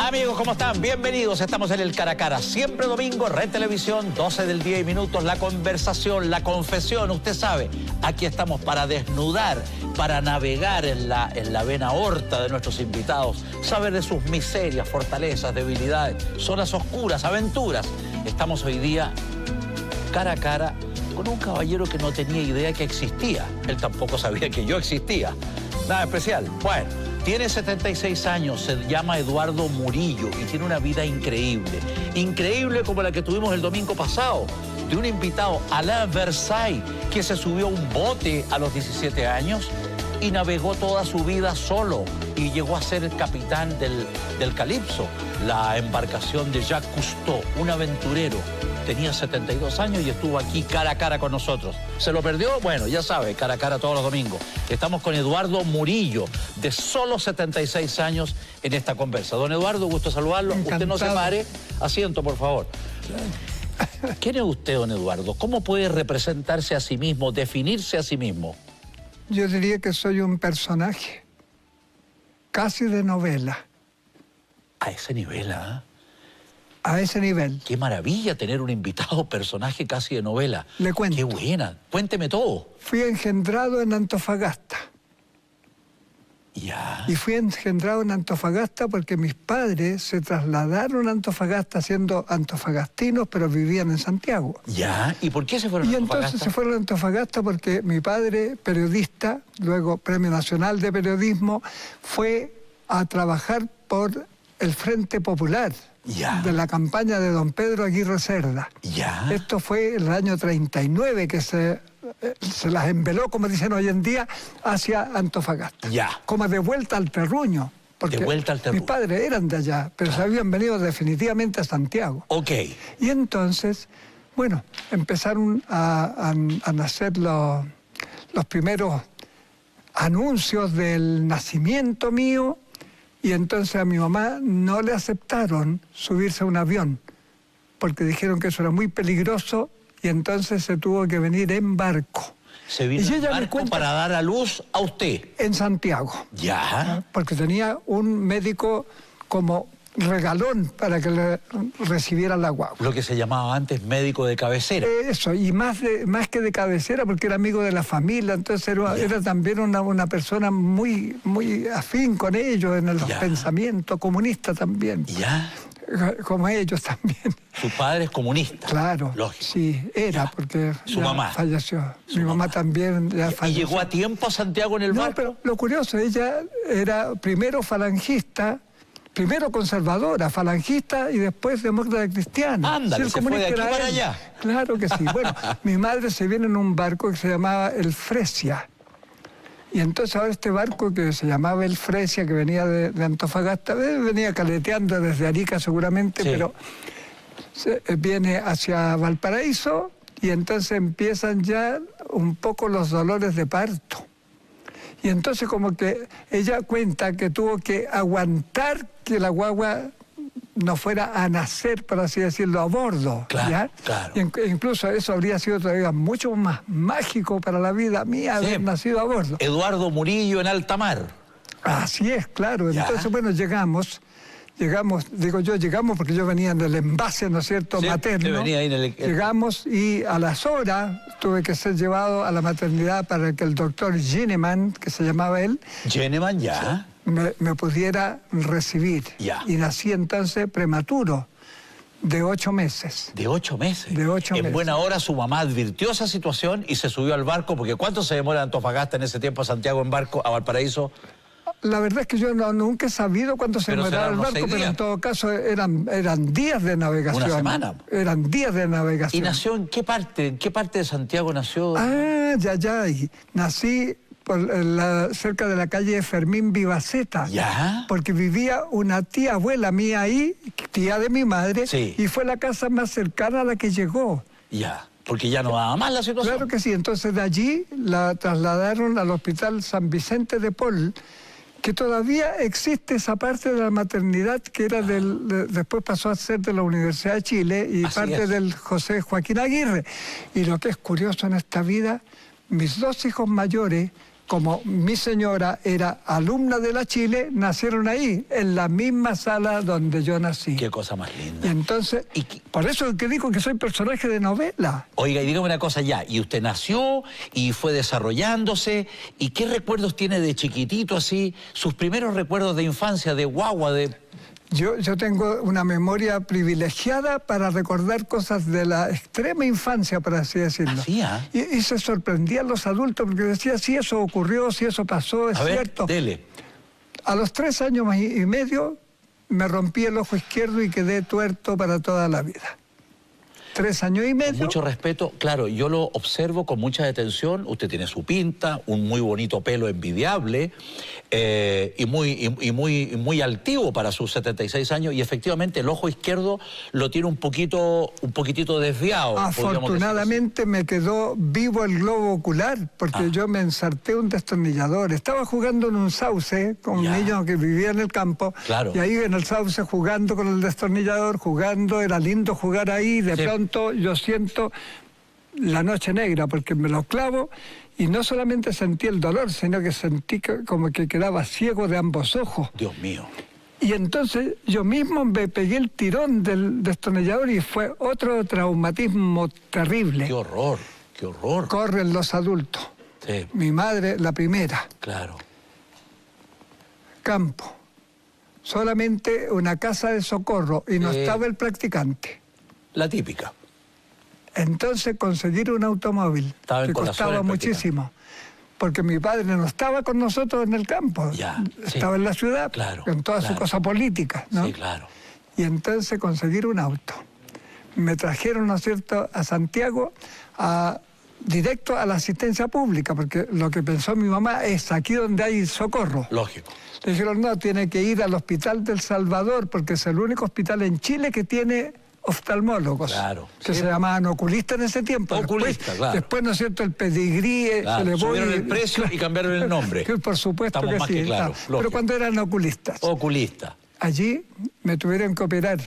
Amigos, ¿cómo están? Bienvenidos. Estamos en el Cara a Cara. Siempre domingo, Red Televisión, 12 del día y minutos. La conversación, la confesión. Usted sabe, aquí estamos para desnudar, para navegar en la vena aorta de nuestros invitados. Saber de sus miserias, fortalezas, debilidades, zonas oscuras, aventuras. Estamos hoy día cara a cara con un caballero que no tenía idea que existía. Él tampoco sabía que yo existía. Nada especial. Bueno, tiene 76 años, se llama Eduardo Murillo y tiene una vida increíble. Increíble como la que tuvimos el domingo pasado, de un invitado, Alain Versailles, que se subió a un bote a los 17 años y navegó toda su vida solo y llegó a ser el capitán del Calypso, la embarcación de Jacques Cousteau, un aventurero. Tenía 72 años y estuvo aquí cara a cara con nosotros. ¿Se lo perdió? Bueno, ya sabe, cara a cara todos los domingos. Estamos con Eduardo Murillo, de solo 76 años, en esta conversa. Don Eduardo, gusto saludarlo. Encantado. Usted no se pare. Asiento, por favor. ¿Quién es usted, don Eduardo? ¿Cómo puede representarse a sí mismo, definirse a sí mismo? Yo diría que soy un personaje, casi de novela. A ese nivel, ¿ah? A ese nivel. Qué maravilla tener un invitado, personaje casi de novela. Le cuento. Qué buena. Cuénteme todo. Fui engendrado en Antofagasta. Ya. Y fui engendrado en Antofagasta porque mis padres se trasladaron a Antofagasta siendo antofagastinos, pero vivían en Santiago. Ya. ¿Y por qué se fueron a Y Antofagasta? entonces se fueron a Antofagasta porque mi padre, periodista, luego Premio Nacional de Periodismo, fue a trabajar por el Frente Popular. Ya. De la campaña de don Pedro Aguirre Cerda. Ya. Esto fue el año 39 que se las enveló, como dicen hoy en día, hacia Antofagasta. Ya. Como de vuelta al terruño. Porque De vuelta al terruño. mis padres eran de allá, pero se habían venido definitivamente a Santiago. Ok. Y entonces, bueno, empezaron a nacer los primeros anuncios del nacimiento mío. Y entonces a mi mamá no le aceptaron subirse a un avión, porque dijeron que eso era muy peligroso, y entonces se tuvo que venir en barco. Se vino Y en ella me barco cuenta- para dar a luz a usted. En Santiago. Ya. Porque tenía un médico como regalón para que le recibiera la guagua. Lo que se llamaba antes médico de cabecera. Eso, y más que de cabecera, porque era amigo de la familia, entonces era también una persona muy, muy afín con ellos en los Ya. pensamientos, comunista también, Ya. como ellos también. Su padre es comunista. Claro, Lógico. sí, era, Ya. porque Su ya mamá. falleció. Su Mi mamá mamá. también ya ¿Y falleció. llegó a tiempo a Santiago en el No, barco? pero lo curioso, ella era primero falangista, primero conservadora, falangista y después demócrata cristiana. Ándale, el se fue de comunista aquí era para él. allá. Claro que sí. Bueno, mi madre se viene en un barco que se llamaba el Fresia. Y entonces ahora este barco que se llamaba el Fresia, que venía de Antofagasta, venía caleteando desde Arica seguramente, Sí. pero viene hacia Valparaíso y entonces empiezan ya un poco los dolores de parto. Y entonces como que ella cuenta que tuvo que aguantar que la guagua no fuera a nacer, por así decirlo, a bordo. Claro, ¿ya? claro. Y incluso eso habría sido todavía mucho más mágico para la vida mía, Sí. haber nacido a bordo. Eduardo Murillo en alta mar. Así es, claro. Ya. Entonces, bueno, llegamos, digo yo, llegamos porque yo venía en el envase, ¿no es cierto?, Sí, materno. usted venía ahí en el- Llegamos y a las horas tuve que ser llevado a la maternidad para que el doctor Gineman, que se llamaba él, Geneman, ya. me pudiera recibir. Ya. Y nací entonces prematuro, de 8 meses. De 8 meses. De 8 En meses. buena hora su mamá advirtió esa situación y se subió al barco, porque ¿cuánto se demora Antofagasta en ese tiempo a Santiago en barco, a Valparaíso? La verdad es que yo nunca he sabido cuánto se Pero demoraba serán el unos barco, 6 pero días. en todo caso eran días de navegación. Una semana. Eran días de ¿Y navegación. nació en qué parte? ¿En qué parte de Santiago nació? Y nací cerca de la calle Fermín Vivaceta. Ya. Porque vivía una tía abuela mía ahí, tía de mi madre, Sí. y fue la casa más cercana a la que llegó. Ya. Porque ya no daba más la situación. Claro que sí, entonces de allí la trasladaron al Hospital San Vicente de Paul, que todavía existe esa parte de la maternidad que era después pasó a ser de la Universidad de Chile y Así parte es. del José Joaquín Aguirre. Y lo que es curioso en esta vida, mis 2 hijos mayores como mi señora era alumna de la Chile, nacieron ahí, en la misma sala donde yo nací. Qué cosa más linda. Y entonces, por eso que digo que soy personaje de novela. Oiga, y dígame una cosa ya, y usted nació y fue desarrollándose, ¿y qué recuerdos tiene de chiquitito así? Sus primeros recuerdos de infancia, de guagua, de... Yo tengo una memoria privilegiada para recordar cosas de la extrema infancia, por así decirlo. ¿Así, ah? Y se sorprendían los adultos porque decían, sí, eso ocurrió, sí, eso pasó, es cierto. Dele. A los 3 años y medio me rompí el ojo izquierdo y quedé tuerto para toda la vida. 3 años y medio. Con mucho respeto, claro, yo lo observo con mucha detención. Usted tiene su pinta, un muy bonito pelo envidiable y muy altivo para sus 76 años. Y efectivamente el ojo izquierdo lo tiene un poquitito desviado. Afortunadamente me quedó vivo el globo ocular porque yo me ensarté un destornillador. Estaba jugando en un sauce con un niño que vivía en el campo. Claro. Y ahí en el sauce jugando con el destornillador, jugando, era lindo jugar ahí. De pronto yo siento la noche negra porque me lo clavo y no solamente sentí el dolor, sino que sentí como que quedaba ciego de ambos ojos. Dios mío. Y entonces yo mismo me pegué el tirón del destornillador y fue otro traumatismo terrible. ¡Qué horror! ¡Qué horror! Corren los adultos. Sí. Mi madre, la primera. Claro. Campo. Solamente una casa de socorro y no estaba el practicante. La típica. Entonces conseguir un automóvil que costaba muchísimo, porque mi padre no estaba con nosotros en el campo, estaba en la ciudad, con toda su cosa política, ¿no? Sí, claro. Y entonces conseguir un auto. Me trajeron, ¿no es cierto?, a Santiago, directo a la asistencia pública, porque lo que pensó mi mamá es aquí donde hay socorro. Lógico. Le dijeron, no, tiene que ir al Hospital del Salvador, porque es el único hospital en Chile que tiene oftalmólogos, que se llamaban oculistas en ese tiempo. Después, ¿no es cierto?, el pedigrí se le subieron el precio y cambiaron el nombre. Por supuesto que sí. Pero cuando eran oculistas. Oculista. Allí me tuvieron que operar,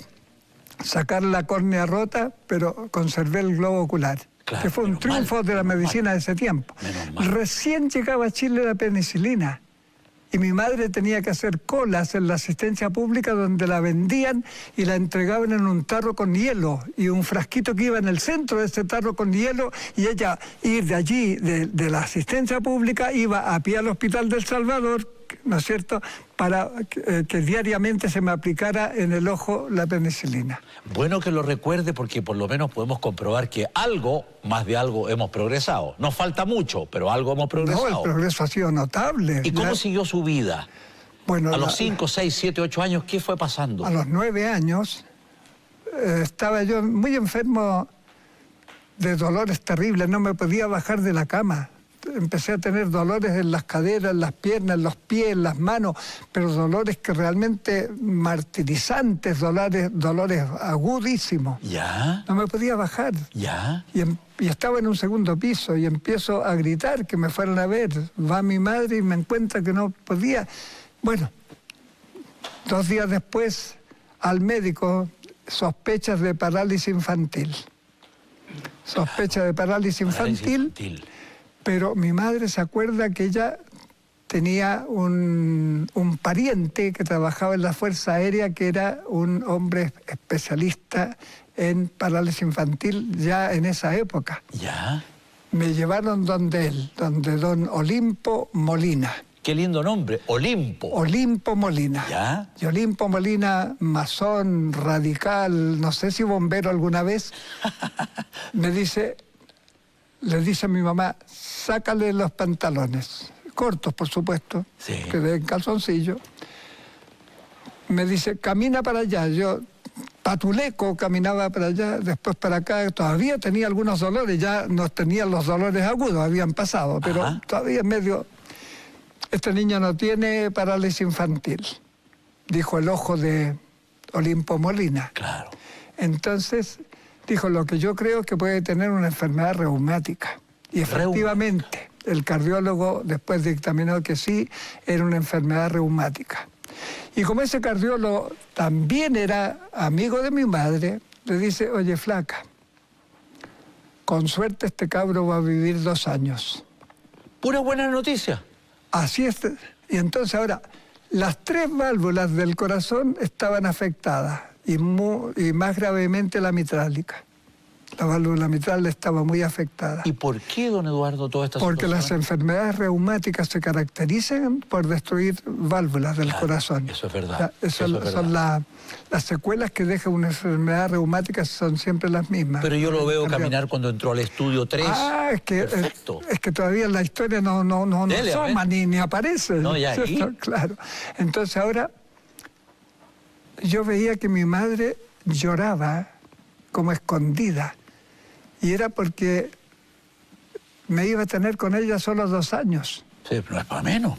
sacar la córnea rota, pero conservé el globo ocular. Que fue un triunfo de la medicina de ese tiempo. Recién llegaba a Chile la penicilina. Y mi madre tenía que hacer colas en la asistencia pública donde la vendían y la entregaban en un tarro con hielo y un frasquito que iba en el centro de ese tarro con hielo y ella ir de allí, de la asistencia pública, iba a pie al Hospital del Salvador, ¿no es cierto?, para que diariamente se me aplicara en el ojo la penicilina. Bueno que lo recuerde porque por lo menos podemos comprobar que algo, más de algo, hemos progresado. Nos falta mucho, pero algo hemos progresado. No, el progreso ha sido notable. ¿Y cómo siguió su vida? Bueno, a los 5, 6, 7, 8 años, ¿qué fue pasando? A los 9 años estaba yo muy enfermo de dolores terribles, no me podía bajar de la cama. Empecé a tener dolores en las caderas, en las piernas, en los pies, en las manos, pero dolores que realmente martirizantes, dolores agudísimos. ¿Ya? No me podía bajar. ¿Ya? Y estaba en un segundo piso y empiezo a gritar que me fueran a ver. Va mi madre y me encuentra que no podía. Bueno, 2 días después, al médico, sospechas de parálisis infantil. Sospecha de parálisis infantil. Pero mi madre se acuerda que ella tenía un pariente que trabajaba en la Fuerza Aérea, que era un hombre especialista en parálisis infantil ya en esa época. ¿Ya? Me llevaron donde él, donde don Olimpo Molina. Qué lindo nombre, Olimpo. Olimpo Molina. ¿Ya? Y Olimpo Molina, masón, radical, no sé si bombero alguna vez, me dice... Le dice a mi mamá, sácale los pantalones, cortos por supuesto, que den calzoncillo. Me dice, camina para allá. Yo, patuleco, caminaba para allá, después para acá. Todavía tenía algunos dolores, ya no tenían los dolores agudos, habían pasado, pero todavía medio... Este niño no tiene parálisis infantil, dijo el ojo de Olimpo Molina. Claro. Entonces... dijo, lo que yo creo es que puede tener una enfermedad reumática. Y efectivamente, el cardiólogo después dictaminó que sí, era una enfermedad reumática. Y como ese cardiólogo también era amigo de mi madre, le dice, oye, flaca, con suerte este cabro va a vivir 2 años. Pura buena noticia. Así es. Y entonces ahora, las 3 válvulas del corazón estaban afectadas y más gravemente la mitrálica. La válvula mitral estaba muy afectada. ¿Y por qué, don Eduardo, toda esta Porque situación? las enfermedades reumáticas se caracterizan por destruir válvulas del corazón. Eso es verdad. Son las secuelas que deja una enfermedad reumática son siempre las mismas. Pero yo lo veo caminar cuando entró al estudio 3. Es que todavía en la historia no asoma ni aparece. No, ya aquí. Claro. Entonces ahora yo veía que mi madre lloraba como escondida. Y era porque me iba a tener con ella solo 2 años. Sí, no es para menos.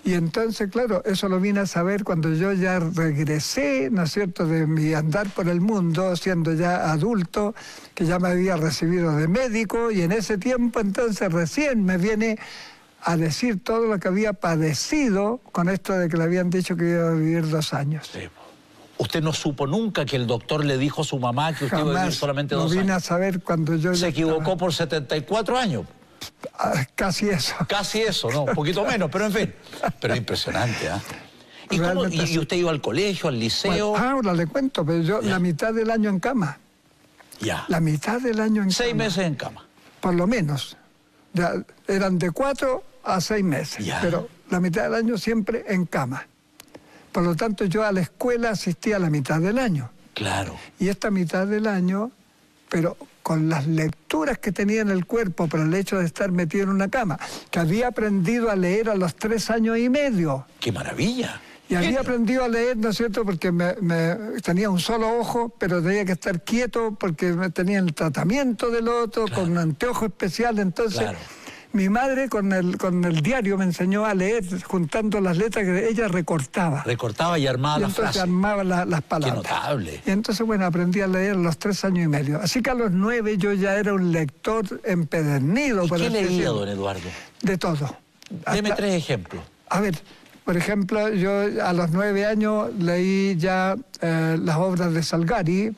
Y entonces, claro, eso lo vine a saber cuando yo ya regresé, ¿no es cierto?, de mi andar por el mundo, siendo ya adulto, que ya me había recibido de médico, y en ese tiempo entonces recién me viene a decir todo lo que había padecido con esto de que le habían dicho que iba a vivir 2 años. Sí. ¿Usted no supo nunca que el doctor le dijo a su mamá que usted iba a vivir solamente 2 años? Lo vine a saber cuando yo Se equivocó por 74 años. Casi eso. Casi eso, ¿no? Un poquito menos, pero en fin. Pero impresionante, ¿ah? ¿Y usted iba al colegio, al liceo? Bueno, ahora le cuento, pero yo la mitad del año en cama. Ya. La mitad del año en 6 cama. meses en cama. Por lo menos. Ya, eran de 4 a 6 meses. Ya. Pero la mitad del año siempre en cama. Por lo tanto, yo a la escuela asistía a la mitad del año. Claro. Y esta mitad del año, pero con las lecturas que tenía en el cuerpo por el hecho de estar metido en una cama, que había aprendido a leer a los 3 años y medio. ¡Qué maravilla! Y había aprendido a leer, ¿no es cierto?, porque tenía un solo ojo, pero tenía que estar quieto porque tenía el tratamiento del otro, claro, con un anteojo especial. Entonces, claro, mi madre con el diario me enseñó a leer, juntando las letras que ella recortaba. Recortaba y armaba las frases. Y entonces armaba las palabras. ¡Qué notable! Y entonces, bueno, aprendí a leer a los 3 años y medio. Así que a los 9 yo ya era un lector empedernido. ¿Y qué leía, don Eduardo? De todo. Deme 3 ejemplos. A ver, por ejemplo, yo a los 9 años leí ya las obras de Salgari,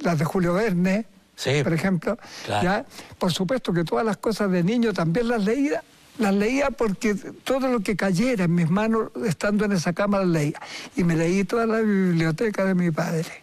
las de Julio Verne, sí, por ejemplo. Claro. ¿Ya? Por supuesto que todas las cosas de niño también las leía porque todo lo que cayera en mis manos estando en esa cama las leía. Y me leí toda la biblioteca de mi padre,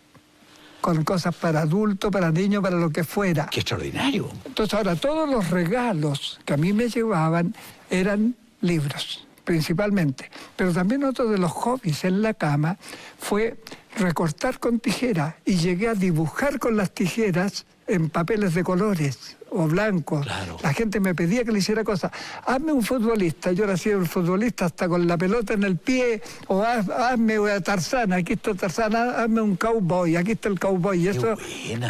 con cosas para adultos, para niños, para lo que fuera. ¡Qué extraordinario! Entonces ahora todos los regalos que a mí me llevaban eran libros, principalmente. Pero también otro de los hobbies en la cama fue recortar con tijera, y llegué a dibujar con las tijeras en papeles de colores o blancos. Claro. La gente me pedía que le hiciera cosas. Hazme un futbolista. Yo le hacía un futbolista hasta con la pelota en el pie, o hazme una Tarzán, aquí está Tarzán, hazme un cowboy, aquí está el cowboy.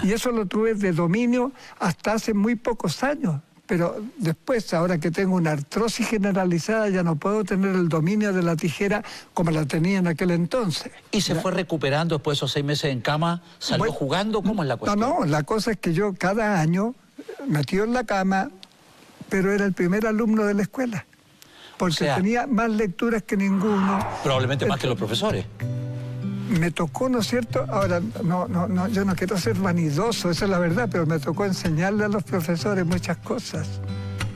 Y eso lo tuve de dominio hasta hace muy pocos años. Pero después, ahora que tengo una artrosis generalizada, ya no puedo tener el dominio de la tijera como la tenía en aquel entonces. ¿Y se fue recuperando después de esos 6 meses en cama? ¿Salió jugando? ¿Cómo es la cuestión? No, la cosa es que yo cada año, metido en la cama, pero era el primer alumno de la escuela. Porque tenía más lecturas que ninguno. Probablemente más que los profesores. Me tocó, ¿no es cierto? Ahora, yo no quiero ser vanidoso, esa es la verdad, pero me tocó enseñarle a los profesores muchas cosas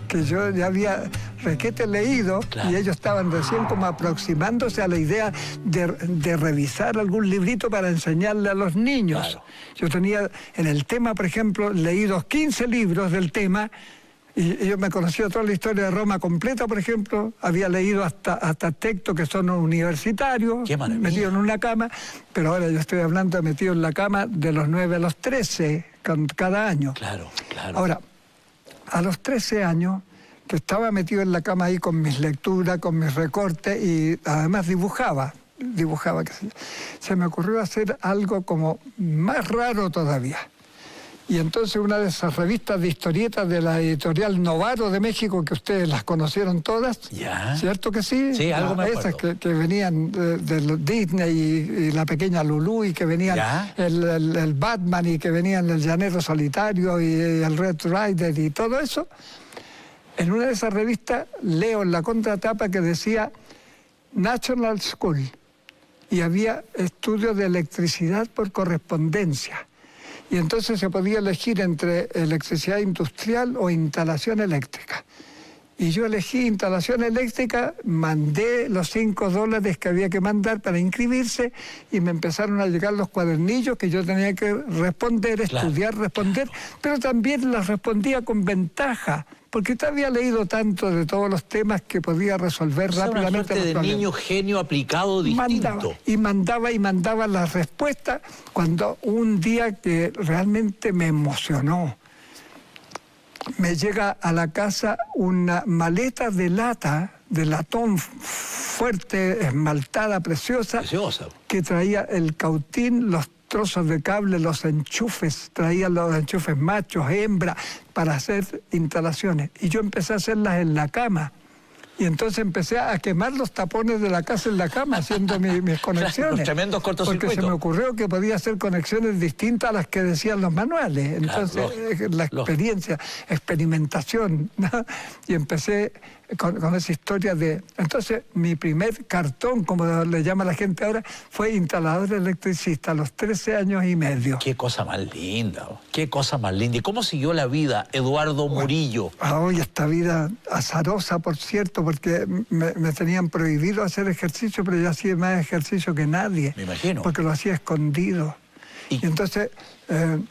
que yo ya había requete leído, claro, y ellos estaban recién como aproximándose a la idea de revisar algún librito para enseñarle a los niños. Claro. Yo tenía en el tema, por ejemplo, leídos 15 libros del tema. Y yo me conocía toda la historia de Roma completa, por ejemplo. Había leído hasta textos que son universitarios, metido en una cama. Pero ahora yo estoy hablando de metido en la cama de los 9 a los 13, cada año. Claro, claro. Ahora, a los 13 años, que estaba metido en la cama ahí con mis lecturas, con mis recortes, y además dibujaba, se me ocurrió hacer algo como más raro todavía. Y entonces una de esas revistas de historietas de la editorial Novaro de México, que ustedes las conocieron todas, ¿ya? ¿Cierto que sí? Sí, algo me acuerdo. Esas que venían de Disney y la pequeña Lulú, y que venían el Batman, y que venían el Llanero Solitario y el Red Rider y todo eso. En una de esas revistas leo en la contratapa que decía National School, y había estudios de electricidad por correspondencia. Y entonces se podía elegir entre electricidad industrial o instalación eléctrica. Y yo elegí instalación eléctrica, mandé los $5 que había que mandar para inscribirse y me empezaron a llegar los cuadernillos que yo tenía que responder, estudiar, responder, pero también las respondía con ventaja, porque usted había leído tanto de todos los temas que podía resolver rápidamente. Una suerte de niño genio aplicado distinto. Mandaba las respuestas cuando un día que realmente me emocionó. Me llega a la casa una maleta de lata, de latón fuerte, esmaltada, preciosa, que traía el cautín, los trozos de cable, los enchufes, traía los enchufes machos, hembra, para hacer instalaciones. Y yo empecé a hacerlas en la cama. Y entonces empecé a quemar los tapones de la casa en la cama, haciendo mis conexiones. Los tremendos cortocircuitos. Porque se me ocurrió que podía hacer conexiones distintas a las que decían los manuales. Entonces, la experiencia, experimentación, ¿no? Y empecé con esa historia de... Entonces, mi primer cartón, como le llama la gente ahora, fue instalador electricista a los 13 años y medio. Qué cosa más linda, qué cosa más linda. ¿Y cómo siguió la vida Eduardo Murillo? Hoy esta vida azarosa, por cierto, porque me tenían prohibido hacer ejercicio, pero yo hacía más ejercicio que nadie. Me imagino. Porque lo hacía escondido. Y entonces...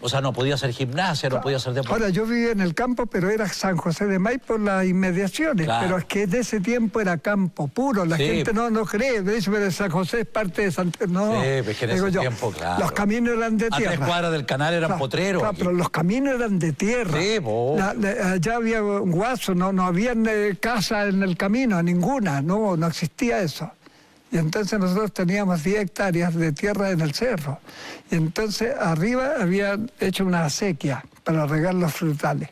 o sea, no podía hacer gimnasia, no podía hacer deporte. Ahora, yo vivía en el campo, pero era San José de Maipo, las inmediaciones. Claro. Pero es que de ese tiempo era campo puro. La gente no cree. Me dice, pero San José es parte de Santiago. No, sí, es que en ese tiempo, claro. Los caminos eran de tierra. A 3 cuadras del canal eran potreros. Claro, pero los caminos eran de tierra. Sí, allá había un guaso, no había casa en el camino, ninguna. No existía eso. Y entonces nosotros teníamos 10 hectáreas de tierra en el cerro. Y entonces arriba habían hecho una acequia para regar los frutales.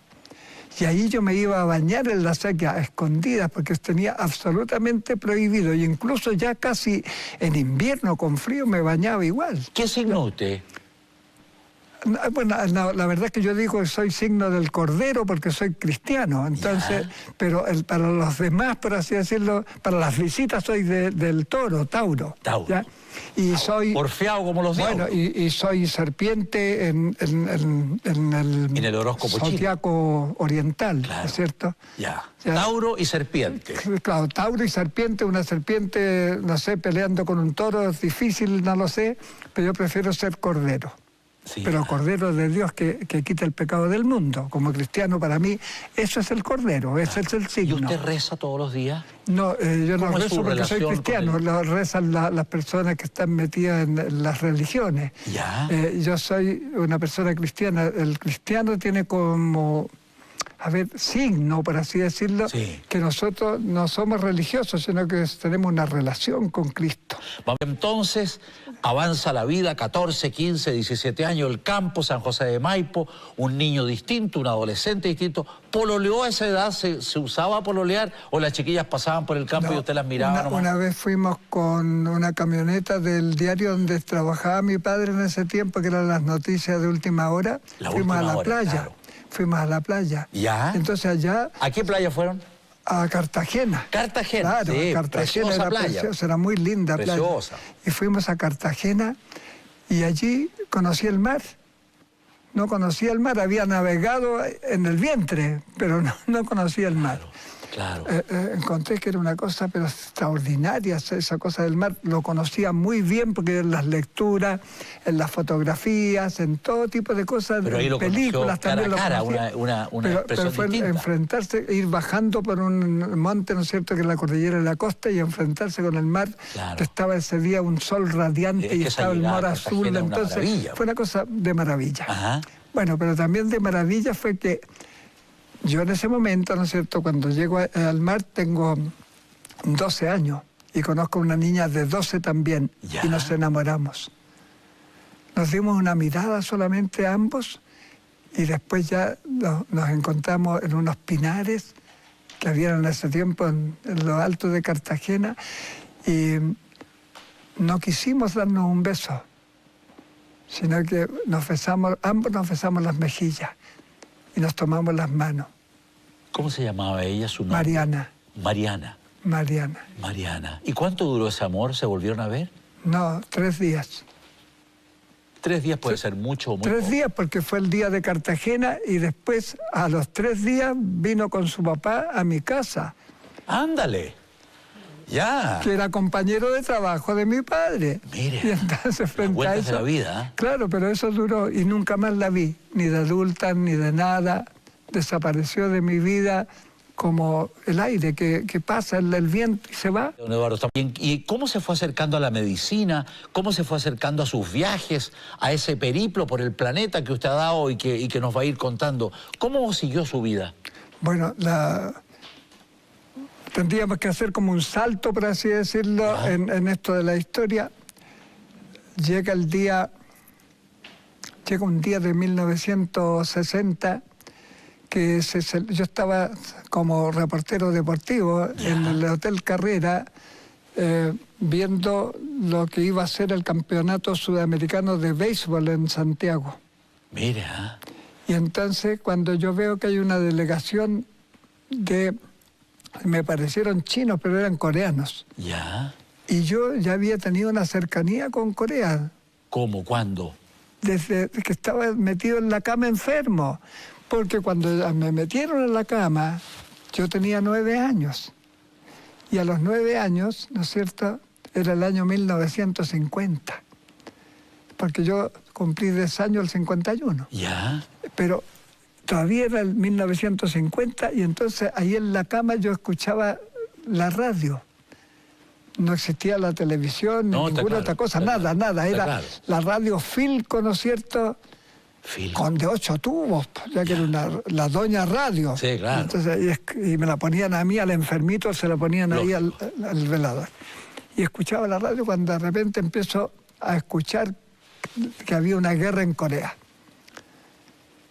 Y ahí yo me iba a bañar en la acequia a escondidas porque tenía absolutamente prohibido. Y incluso ya casi en invierno con frío me bañaba igual. ¿Qué signo usted? Bueno, la verdad es que yo digo que soy signo del Cordero porque soy cristiano, entonces, pero para los demás, por así decirlo, para las visitas soy del Toro, Tauro. ¿Ya? Y soy... Porfiado como los diablos. Bueno, y soy serpiente en el horóscopo zodiaco oriental, claro. ¿no es cierto? Ya. Tauro y serpiente. Claro, Tauro y serpiente, una serpiente, no sé, peleando con un toro es difícil, no lo sé, pero yo prefiero ser Cordero. Sí, pero Cordero de Dios que quita el pecado del mundo. Como cristiano, para mí, eso es el Cordero, ese es el signo. ¿Y usted reza todos los días? No, yo no rezo porque soy cristiano, lo rezan las personas que están metidas en las religiones. ¿Ya? Yo soy una persona cristiana. El cristiano tiene como... signo, por así decirlo, que nosotros no somos religiosos, sino que tenemos una relación con Cristo. Entonces, avanza la vida, 14, 15, 17 años, el campo, San José de Maipo, un niño distinto, un adolescente distinto. ¿Pololeó a esa edad? ¿Se usaba pololear? ¿O las chiquillas pasaban por el campo y usted las miraba nomás? Una vez fuimos con una camioneta del diario donde trabajaba mi padre en ese tiempo, que eran las noticias de última hora. Fuimos a la playa. Claro. Fuimos a la playa. ¿Ya? Entonces allá... ¿A qué playa fueron? A Cartagena. Cartagena, claro, sí, Cartagena era preciosa, era muy linda preciosa. Playa. Y fuimos a Cartagena y allí conocí el mar. No conocía el mar, había navegado en el vientre, pero no conocía el mar. Claro. Encontré que era una cosa pero extraordinaria esa cosa del mar. Lo conocía muy bien porque en las lecturas, en las fotografías, en todo tipo de cosas, pero ahí en lo películas cara también a cara, lo conocía. pero fue distinta. Enfrentarse, ir bajando por un monte, ¿no es cierto?, que es la cordillera de la costa, y enfrentarse con el mar, que estaba ese día un sol radiante y estaba el mar azul. Entonces fue una cosa de maravilla. Ajá. Bueno, pero también de maravilla fue que yo en ese momento, ¿no es cierto?, cuando llego al mar tengo 12 años y conozco a una niña de 12 también. ¿Ya? Y nos enamoramos. Nos dimos una mirada solamente ambos y después ya nos encontramos en unos pinares que había en ese tiempo en lo alto de Cartagena y no quisimos darnos un beso, sino que ambos nos besamos las mejillas. Y nos tomamos las manos. ¿Cómo se llamaba ella, su nombre? Mariana. Mariana. Mariana. Mariana. ¿Y cuánto duró ese amor? ¿Se volvieron a ver? No, 3 días. 3 días puede ser mucho o muy 3 poco. días porque fue el día de Cartagena y después a los 3 días vino con su papá a mi casa. ¡Ándale! Ya. Que era compañero de trabajo de mi padre. Mire, y entonces frente a vueltas eso, de la vida, ¿eh? Claro, pero eso duró y nunca más la vi, ni de adulta, ni de nada. Desapareció de mi vida como el aire que pasa, el viento y se va. Don Eduardo, ¿y cómo se fue acercando a la medicina? ¿Cómo se fue acercando a sus viajes, a ese periplo por el planeta que usted ha dado y que nos va a ir contando? ¿Cómo siguió su vida? Bueno, tendríamos que hacer como un salto, por así decirlo, en esto de la historia. Llega un día de 1960 que yo estaba como reportero deportivo en el Hotel Carrera viendo lo que iba a ser el campeonato sudamericano de béisbol en Santiago. Mira. Y entonces cuando yo veo que hay una delegación me parecieron chinos, pero eran coreanos. Ya. Y yo ya había tenido una cercanía con Corea. ¿Cómo? ¿Cuándo? Desde que estaba metido en la cama enfermo. Porque cuando me metieron en la cama, yo tenía 9 años. Y a los 9 años, ¿no es cierto?, era el año 1950. Porque yo cumplí 10 años el 51. Ya. Pero todavía era el 1950 y entonces ahí en la cama yo escuchaba la radio. No existía la televisión ni ninguna otra cosa, nada. Era la radio Filco, ¿no es cierto?, con de 8 tubos, ya que era la doña radio. Sí, claro. Entonces, y me la ponían a mí, al enfermito, se la ponían ahí al velador. Y escuchaba la radio cuando de repente empiezo a escuchar que había una guerra en Corea.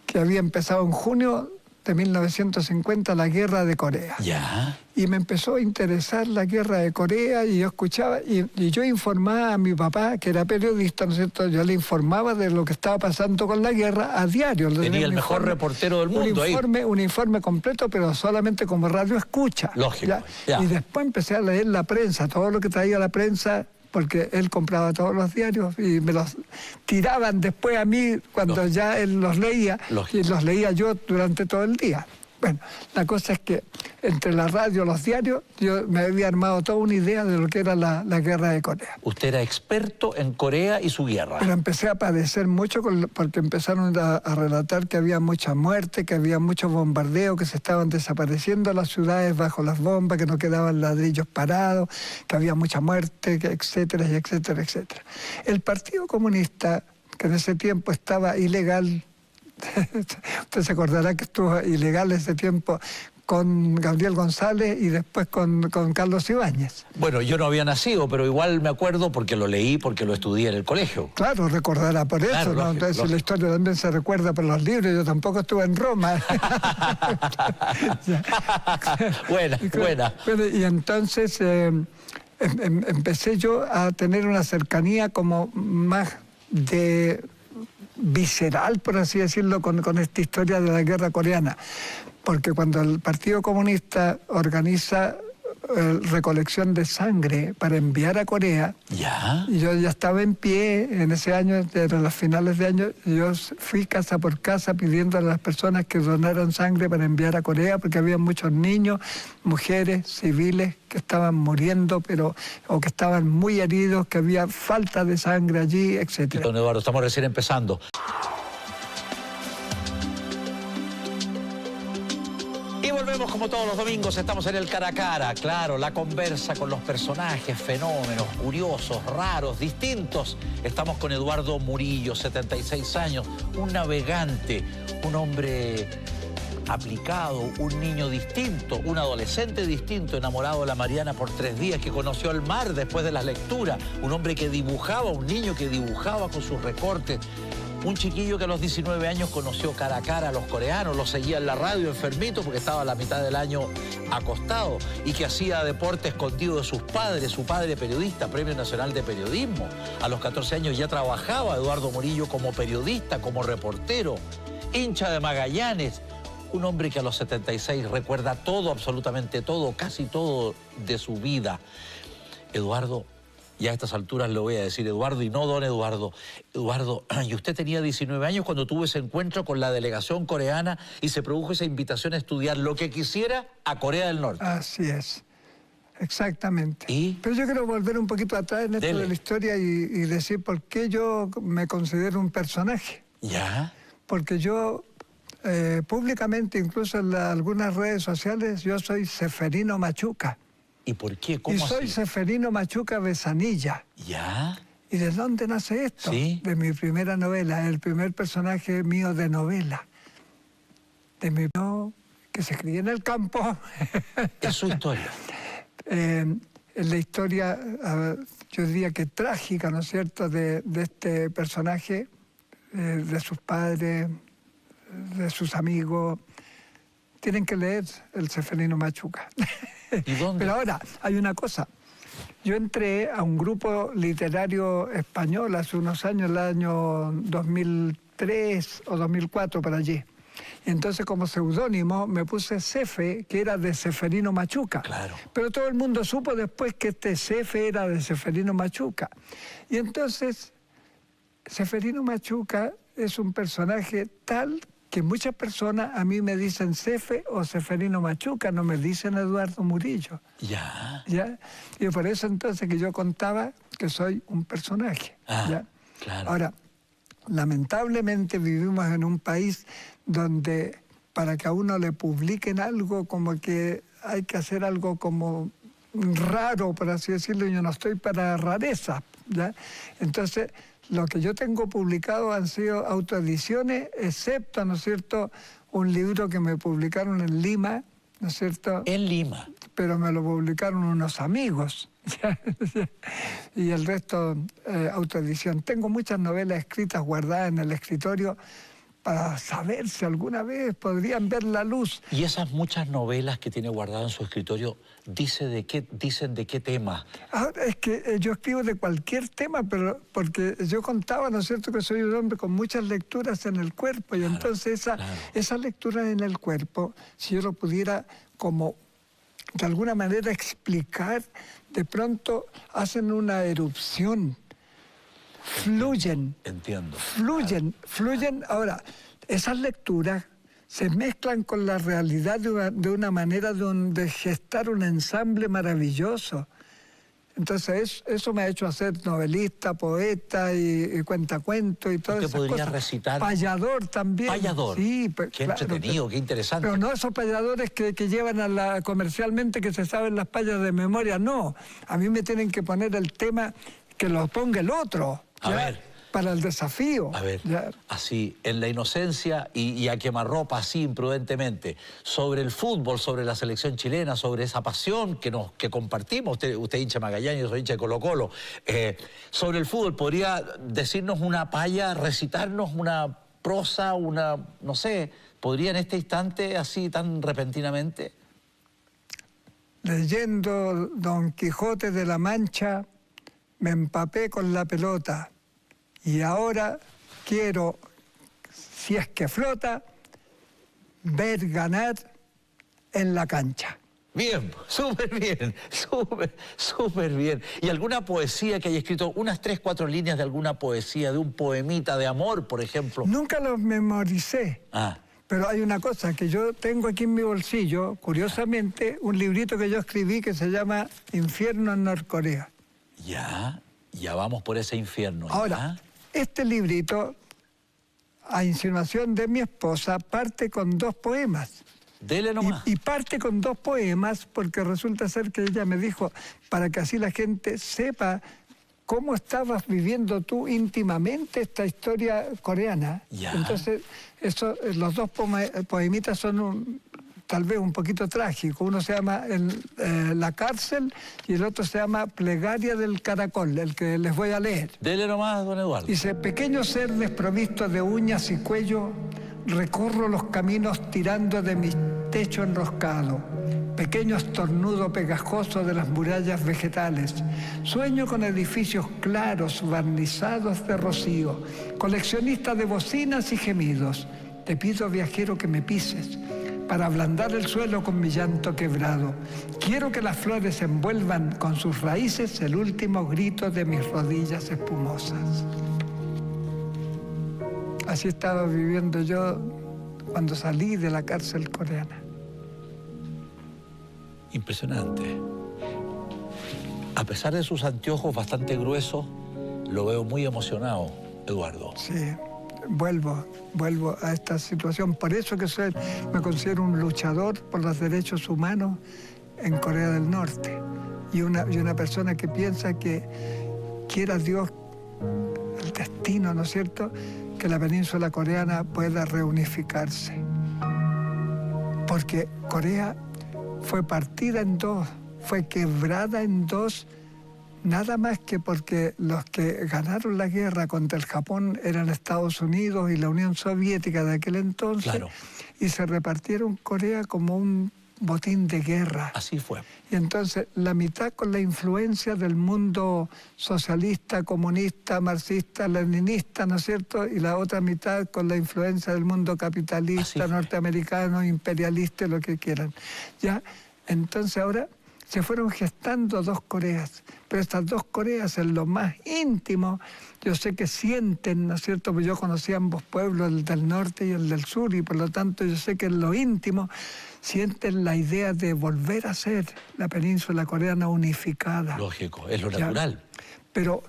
Que había empezado en junio de 1950 la guerra de Corea. Ya. Y me empezó a interesar la guerra de Corea y yo escuchaba, y yo informaba a mi papá, que era periodista, ¿no es cierto? Yo le informaba de lo que estaba pasando con la guerra a diario. Tenía el mejor reportero del mundo ahí. Un informe completo, pero solamente como radio escucha. Lógico. ¿Ya? Y después empecé a leer la prensa, todo lo que traía la prensa, porque él compraba todos los diarios y me los tiraban después a mí cuando ya él los leía. Y los leía yo durante todo el día. Bueno, la cosa es que entre la radio y los diarios yo me había armado toda una idea de lo que era la guerra de Corea. Usted era experto en Corea y su guerra. Pero empecé a padecer mucho porque empezaron a relatar que había mucha muerte, que había muchos bombardeos, que se estaban desapareciendo las ciudades bajo las bombas, que no quedaban ladrillos parados, que había mucha muerte, etcétera, etcétera, etcétera. El Partido Comunista, que en ese tiempo estaba ilegal, usted se acordará que estuvo ilegal ese tiempo con Gabriel González y después con Carlos Ibáñez. Bueno, yo no había nacido, pero igual me acuerdo porque lo leí, porque lo estudié en el colegio. Claro, recordará por eso, claro, ¿no? Lógico, entonces lógico. La historia también se recuerda por los libros, yo tampoco estuve en Roma. Buena. Bueno, y entonces empecé yo a tener una cercanía como más visceral, por así decirlo, con esta historia de la guerra coreana. Porque cuando el Partido Comunista organiza recolección de sangre para enviar a Corea, y yo ya estaba en pie en ese año, eran las finales de año, yo fui casa por casa pidiendo a las personas que donaran sangre para enviar a Corea, porque había muchos niños, mujeres, civiles que estaban muriendo, o que estaban muy heridos, que había falta de sangre allí, etc. Don Eduardo, estamos recién empezando. Y volvemos como todos los domingos, estamos en el cara a cara, claro, la conversa con los personajes, fenómenos, curiosos, raros, distintos. Estamos con Eduardo Murillo, 76 años, un navegante, un hombre aplicado, un niño distinto, un adolescente distinto, enamorado de la Mariana por 3 días, que conoció el mar después de la lectura, un hombre que dibujaba, un niño que dibujaba con sus recortes. Un chiquillo que a los 19 años conoció cara a cara a los coreanos, los seguía en la radio enfermito porque estaba a la mitad del año acostado y que hacía deporte escondido de sus padres, su padre periodista, Premio Nacional de Periodismo. A los 14 años ya trabajaba Eduardo Murillo como periodista, como reportero, hincha de Magallanes. Un hombre que a los 76 recuerda todo, absolutamente todo, casi todo de su vida. Eduardo, y a estas alturas le voy a decir Eduardo y no don Eduardo. Eduardo, y usted tenía 19 años cuando tuvo ese encuentro con la delegación coreana y se produjo esa invitación a estudiar lo que quisiera a Corea del Norte. Así es, exactamente. ¿Y? Pero yo quiero volver un poquito atrás en esto Dele. de la historia y decir por qué yo me considero un personaje. ¿Ya? Porque yo, públicamente, incluso en algunas redes sociales, yo soy Seferino Machuca. ¿Y por qué? ¿Cómo Y soy así? Seferino Machuca Besanilla. ¿Ya? ¿Y de dónde nace esto? Sí. De mi primera novela, el primer personaje mío de novela. De mi que se escribía en el campo. Es su historia. En la historia, yo diría que trágica, ¿no es cierto?, de este personaje, de sus padres, de sus amigos. Tienen que leer el Seferino Machuca. ¿Y dónde? Pero ahora, hay una cosa. Yo entré a un grupo literario español hace unos años, el año 2003 o 2004, por allí. Y entonces, como seudónimo, me puse Cefe, que era de Seferino Machuca. Claro. Pero todo el mundo supo después que este Cefe era de Seferino Machuca. Y entonces, Seferino Machuca es un personaje tal que muchas personas a mí me dicen Cefe o Seferino Machuca, no me dicen Eduardo Murillo. ¿Ya? ¿Ya? Y por eso entonces que yo contaba que soy un personaje. Ah, ¿ya? claro. Ahora, lamentablemente vivimos en un país donde para que a uno le publiquen algo, como que hay que hacer algo como raro, por así decirlo, y yo no estoy para rareza, ¿ya? Entonces, lo que yo tengo publicado han sido autoediciones, excepto, ¿no es cierto?, un libro que me publicaron en Lima, ¿no es cierto?, En Lima. pero me lo publicaron unos amigos. Y el resto, autoedición. Tengo muchas novelas escritas guardadas en el escritorio para saber si alguna vez podrían ver la luz. Y esas muchas novelas que tiene guardadas en su escritorio, dicen de qué tema. Ahora, es que yo escribo de cualquier tema, pero porque yo contaba, ¿no es cierto?, que soy un hombre con muchas lecturas en el cuerpo, y entonces esa lectura en el cuerpo, si yo lo pudiera como de alguna manera explicar, de pronto hacen una erupción, fluyen. Entiendo. Fluyen. Ahora, esas lecturas se mezclan con la realidad de una manera de gestar un ensamble maravilloso. Entonces, eso me ha hecho ser novelista, poeta y cuentacuentos y todas esas podría cosas. recitar? Payador también. Payador. Sí, qué claro, entretenido, qué interesante. pero no esos payadores que llevan comercialmente que se saben las payas de memoria, no. A mí me tienen que poner el tema que lo ponga el otro. A ver. Para el desafío. A ver, ¿ya? así, en la inocencia y a quemarropa, así imprudentemente, sobre el fútbol, sobre la selección chilena, sobre esa pasión que compartimos, usted hincha Magallanes, yo soy hincha de Colo-Colo, sobre el fútbol, ¿podría decirnos una paya, recitarnos una prosa, no sé, podría en este instante, así tan repentinamente? Leyendo Don Quijote de la Mancha, me empapé con la pelota. Y ahora quiero, si es que flota, ver ganar en la cancha. Bien, súper bien, súper bien. ¿Y alguna poesía que haya escrito, unas 3, 4 líneas de alguna poesía, de un poemita de amor, por ejemplo? Nunca los memoricé. Pero hay una cosa que yo tengo aquí en mi bolsillo, curiosamente, un librito que yo escribí que se llama Infierno en Norcorea. Ya vamos por ese infierno. Ahora, este librito, a insinuación de mi esposa, parte con 2 poemas. Dele nomás. Y parte con 2 poemas porque resulta ser que ella me dijo, para que así la gente sepa cómo estabas viviendo tú íntimamente esta historia coreana. Entonces, los 2 poemitas son tal vez un poquito trágicos. Uno se llama La cárcel y el otro se llama Plegaria del caracol, el que les voy a leer. Dele nomás, don Eduardo. Dice: pequeño ser desprovisto de uñas y cuello, recorro los caminos tirando de mi techo enroscado. Pequeño estornudo pegajoso de las murallas vegetales. Sueño con edificios claros, barnizados de rocío. Coleccionista de bocinas y gemidos. Te pido, viajero, que me pises. para ablandar el suelo con mi llanto quebrado. Quiero que las flores envuelvan con sus raíces el último grito de mis rodillas espumosas. Así estaba viviendo yo cuando salí de la cárcel coreana. Impresionante. A pesar de sus anteojos bastante gruesos, lo veo muy emocionado, Eduardo. Sí, vuelvo a esta situación. Por eso que me considero un luchador por los derechos humanos en Corea del Norte. Y una persona que piensa que quiera Dios, el destino, ¿no es cierto?, que la península coreana pueda reunificarse. Porque Corea fue partida en dos, fue quebrada en dos, nada más que porque los que ganaron la guerra contra el Japón eran Estados Unidos y la Unión Soviética de aquel entonces, claro. Y se repartieron Corea como un botín de guerra. Así fue. Y entonces la mitad con la influencia del mundo socialista, comunista, marxista, leninista, ¿no es cierto? Y la otra mitad con la influencia del mundo capitalista, norteamericano, imperialista, lo que quieran. ¿Ya? Entonces ahora se fueron gestando dos Coreas, pero estas dos Coreas en lo más íntimo, yo sé que sienten, ¿no es cierto? Porque yo conocí ambos pueblos, el del norte y el del sur, y por lo tanto yo sé que en lo íntimo sienten la idea de volver a ser la península coreana unificada. Lógico, es lo natural. Pero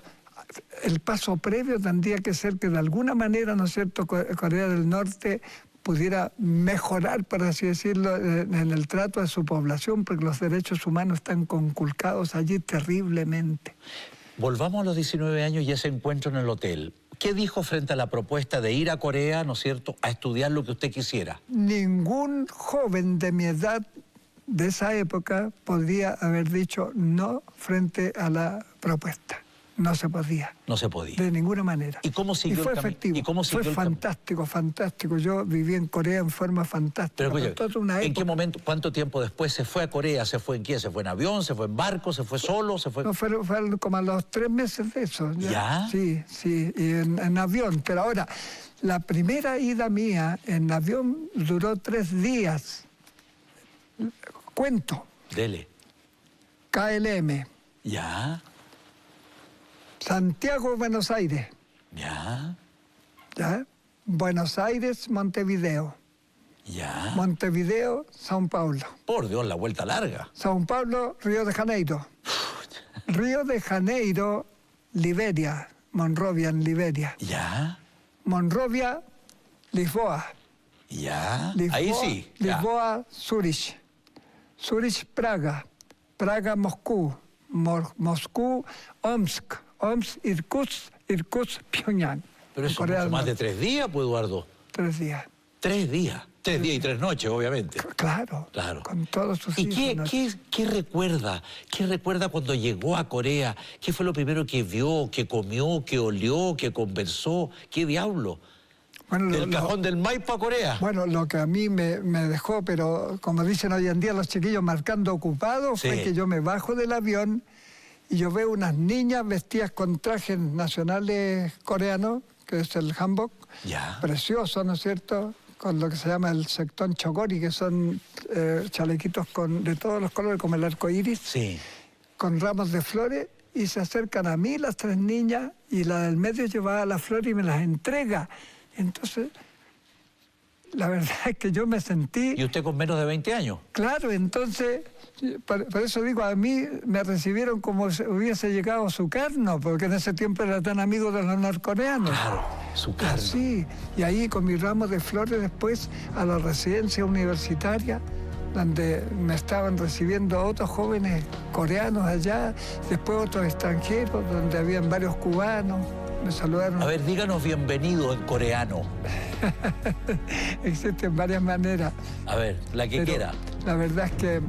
el paso previo tendría que ser que de alguna manera, ¿no es cierto?, Corea del Norte pudiera mejorar, por así decirlo, en el trato de su población, porque los derechos humanos están conculcados allí terriblemente. Volvamos a los 19 años y ese encuentro en el hotel. ¿Qué dijo frente a la propuesta de ir a Corea, ¿no es cierto?, a estudiar lo que usted quisiera? Ningún joven de mi edad de esa época podría haber dicho no frente a la propuesta. No se podía. No se podía. De ninguna manera. ¿Y cómo siguió y fue el efectivo. ¿Y cómo siguió fue fantástico, fantástico. Yo viví en Corea en forma fantástica. Pero, oye, ¿en qué momento, cuánto tiempo después se fue a Corea? ¿Se fue en qué? ¿Se fue en avión? ¿Se fue en barco? ¿Se fue solo? ¿Se fue...? No, fue como a los 3 meses de eso. ¿Ya? Sí, y en avión. Pero ahora, la primera ida mía en avión duró 3 días. Cuento. Dele. KLM. ¿Ya? Santiago, Buenos Aires. ¿Ya? ¿Ya? Buenos Aires, Montevideo. ¿Ya? Montevideo, São Paulo. Por Dios, la vuelta larga. São Paulo, Río de Janeiro. Río de Janeiro, Liberia. Monrovia, en Liberia. ¿Ya? Monrovia, Lisboa. ¿Ya? Lisboa, Ahí sí. Ya. Lisboa, Zurich. Zurich, Praga. Praga, Moscú. Moscú, Omsk. Omsk, Irkutsk, Pyongyang. Pero eso mucho más de 3 días, pues, Eduardo. 3 días. 3 días. 3 días y 3 noches, obviamente. Claro. Con todos sus hijos. ¿Y qué recuerda? ¿Qué recuerda cuando llegó a Corea? ¿Qué fue lo primero que vio, que comió, que olió, que conversó? ¿Qué diablo? Bueno, del cajón del Maipo a Corea. Bueno, lo que a mí me dejó, pero como dicen hoy en día los chiquillos marcando ocupados, fue que yo me bajo del avión y yo veo unas niñas vestidas con trajes nacionales coreanos, que es el hanbok, precioso, ¿no es cierto?, con lo que se llama el sectón chokori, que son chalequitos de todos los colores, como el arco iris, con ramos de flores, y se acercan a mí las 3 niñas, y la del medio llevaba las flores y me las entrega. Entonces, la verdad es que yo me sentí... ¿Y usted con menos de 20 años? Claro, entonces, por eso digo, a mí me recibieron como si hubiese llegado Sukarno, porque en ese tiempo era tan amigo de los norcoreanos. Claro, Sukarno. Sí, y ahí con mi ramo de flores después a la residencia universitaria, donde me estaban recibiendo otros jóvenes coreanos allá, después otros extranjeros, donde habían varios cubanos. Me saludaron. A ver, díganos bienvenido en coreano. Existen varias maneras. A ver, la que quiera. La verdad es que